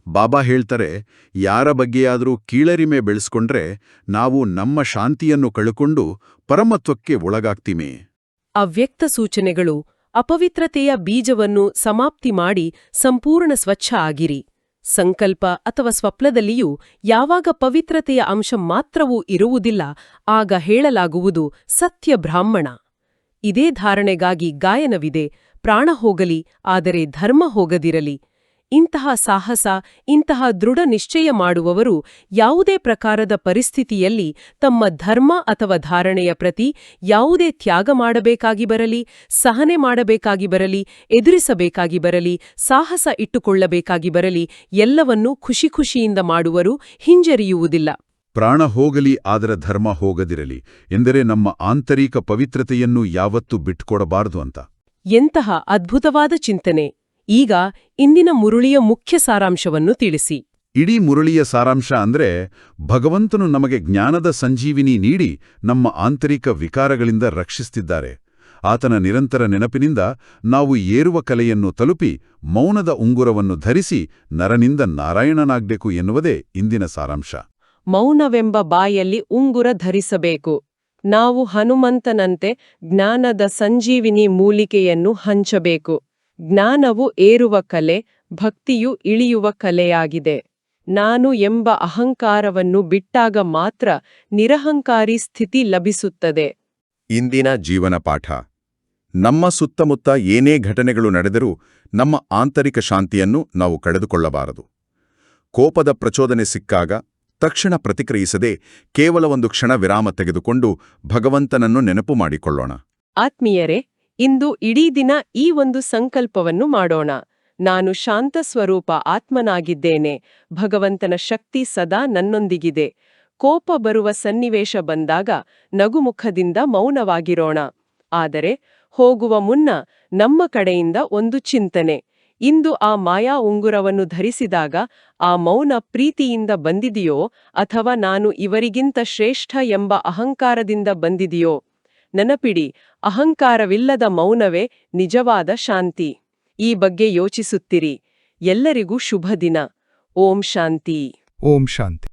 ಬಾಬಾ ಹೇಳ್ತಾರೆ, ಯಾರ ಬಗ್ಗೆಯಾದರೂ ಕೀಳರಿಮೆ ಬೆಳೆಸ್ಕೊಂಡ್ರೆ ನಾವು ನಮ್ಮ ಶಾಂತಿಯನ್ನು ಕಳ್ಕೊಂಡು ಪರಮತ್ವಕ್ಕೆ ಒಳಗಾಗ್ತೀಮೇ. ಅವ್ಯಕ್ತ ಸೂಚನೆಗಳು ಅಪವಿತ್ರತೆಯ ಬೀಜವನ್ನು ಸಮಾಪ್ತಿ ಮಾಡಿ ಸಂಪೂರ್ಣ ಸ್ವಚ್ಛ ಆಗಿರಿ. ಸಂಕಲ್ಪ ಅಥವಾ ಸ್ವಪ್ನದಲ್ಲಿಯೂ ಯಾವಾಗ ಪವಿತ್ರತೆಯ ಅಂಶ ಮಾತ್ರವೂ ಇರುವುದಿಲ್ಲ, ಆಗ ಹೇಳಲಾಗುವುದು ಸತ್ಯ ಬ್ರಾಹ್ಮಣ. ಇದೇ ಧಾರಣೆಗಾಗಿ ಗಾಯನವಿದೆ, ಪ್ರಾಣ ಹೋಗಲಿ ಆದರೆ ಧರ್ಮ ಹೋಗದಿರಲಿ. ಇಂತಹ ಸಾಹಸ, ಇಂತಹ ದೃಢ ನಿಶ್ಚಯ ಮಾಡುವವರು ಯಾವುದೇ ಪ್ರಕಾರದ ಪರಿಸ್ಥಿತಿಯಲ್ಲಿ ತಮ್ಮ ಧರ್ಮ ಅಥವಾ ಧಾರಣೆಯ ಪ್ರತಿ ಯಾವುದೇ ತ್ಯಾಗ ಮಾಡಬೇಕಾಗಿ ಬರಲಿ, ಸಹನೆ ಮಾಡಬೇಕಾಗಿ ಬರಲಿ, ಎದುರಿಸಬೇಕಾಗಿ ಬರಲಿ, ಸಾಹಸ ಇಟ್ಟುಕೊಳ್ಳಬೇಕಾಗಿ ಬರಲಿ, ಎಲ್ಲವನ್ನೂ ಖುಷಿಯಿಂದ ಮಾಡುವರು, ಹಿಂಜರಿಯುವುದಿಲ್ಲ. ಪ್ರಾಣ ಹೋಗಲಿ ಆದರೆ ಧರ್ಮ ಹೋಗದಿರಲಿ ಎಂದರೆ ನಮ್ಮ ಆಂತರಿಕ ಪವಿತ್ರತೆಯನ್ನು ಯಾವತ್ತೂ ಬಿಟ್ಕೊಡಬಾರದು ಅಂತ. ಎಂತಹ ಅದ್ಭುತವಾದ ಚಿಂತನೆ! ಈಗ ಇಂದಿನ ಮುರುಳಿಯ ಮುಖ್ಯ ಸಾರಾಂಶವನ್ನು ತಿಳಿಸಿ. ಇಡೀ ಮುರಳಿಯ ಸಾರಾಂಶ ಅಂದ್ರೆ, ಭಗವಂತನು ನಮಗೆ ಜ್ಞಾನದ ಸಂಜೀವಿನಿ ನೀಡಿ ನಮ್ಮ ಆಂತರಿಕ ವಿಕಾರಗಳಿಂದ ರಕ್ಷಿಸುತ್ತಿದ್ದಾರೆ. ಆತನ ನಿರಂತರ ನೆನಪಿನಿಂದ ನಾವು ಏರುವ ಕಲೆಯನ್ನು ತಲುಪಿ ಮೌನದ ಉಂಗುರವನ್ನು ಧರಿಸಿ ನರನಿಂದ ನಾರಾಯಣನಾಗ್ಬೇಕು ಎನ್ನುವುದೇ ಇಂದಿನ ಸಾರಾಂಶ. ಮೌನವೆಂಬ ಬಾಯಲ್ಲಿ ಉಂಗುರ ಧರಿಸಬೇಕು. ನಾವು ಹನುಮಂತನಂತೆ ಜ್ಞಾನದ ಸಂಜೀವಿನಿ ಮೂಲಿಕೆಯನ್ನು ಹಂಚಬೇಕು. ಜ್ಞಾನವು ಏರುವ ಕಲೆ, ಭಕ್ತಿಯು ಇಳಿಯುವ ಕಲೆಯಾಗಿದೆ. ನಾನು ಎಂಬ ಅಹಂಕಾರವನ್ನು ಬಿಟ್ಟಾಗ ಮಾತ್ರ ನಿರಹಂಕಾರಿ ಸ್ಥಿತಿ ಲಭಿಸುತ್ತದೆ. ಇಂದಿನ ಜೀವನ ಪಾಠ. ನಮ್ಮ ಸುತ್ತಮುತ್ತ ಏನೇ ಘಟನೆಗಳು ನಡೆದರೂ ನಮ್ಮ ಆಂತರಿಕ ಶಾಂತಿಯನ್ನು ನಾವು ಕಳೆದುಕೊಳ್ಳಬಾರದು. ಕೋಪದ ಪ್ರಚೋದನೆ ಸಿಕ್ಕಾಗ ತಕ್ಷಣ ಪ್ರತಿಕ್ರಿಯಿಸದೆ ಕೇವಲ ಒಂದು ಕ್ಷಣ ವಿರಾಮ ತೆಗೆದುಕೊಂಡು ಭಗವಂತನನ್ನು ನೆನಪು ಮಾಡಿಕೊಳ್ಳೋಣ. ಆತ್ಮೀಯರೇ, ಇಂದು ಇಡೀ ದಿನ ಈ ಒಂದು ಸಂಕಲ್ಪವನ್ನು ಮಾಡೋಣ. ನಾನು ಶಾಂತ ಸ್ವರೂಪ ಆತ್ಮನಾಗಿದ್ದೇನೆ. ಭಗವಂತನ ಶಕ್ತಿ ಸದಾ ನನ್ನೊಂದಿಗಿದೆ. ಕೋಪ ಬರುವ ಸನ್ನಿವೇಶ ಬಂದಾಗ ನಗುಮುಖದಿಂದ ಮೌನವಾಗಿರೋಣ. ಆದರೆ ಹೋಗುವ ಮುನ್ನ ನಮ್ಮ ಕಡೆಯಿಂದ ಒಂದು ಚಿಂತನೆ. ಇಂದು ಆ ಮಾಯಾ ಉಂಗುರವನ್ನು ಧರಿಸಿದಾಗ ಆ ಮೌನ ಪ್ರೀತಿಯಿಂದ ಬಂದಿದೆಯೋ ಅಥವಾ ನಾನು ಇವರಿಗಿಂತ ಶ್ರೇಷ್ಠ ಎಂಬ ಅಹಂಕಾರದಿಂದ ಬಂದಿದೆಯೋ? ನೆನಪಿಡಿ, ಅಹಂಕಾರವಿಲ್ಲದ ಮೌನವೇ ನಿಜವಾದ ಶಾಂತಿ. ಈ ಬಗ್ಗೆ ಯೋಚಿಸುತ್ತಿರಿ. ಎಲ್ಲರಿಗೂ ಶುಭ ದಿನ. ಓಂ ಶಾಂತಿ. ಓಂ ಶಾಂತಿ.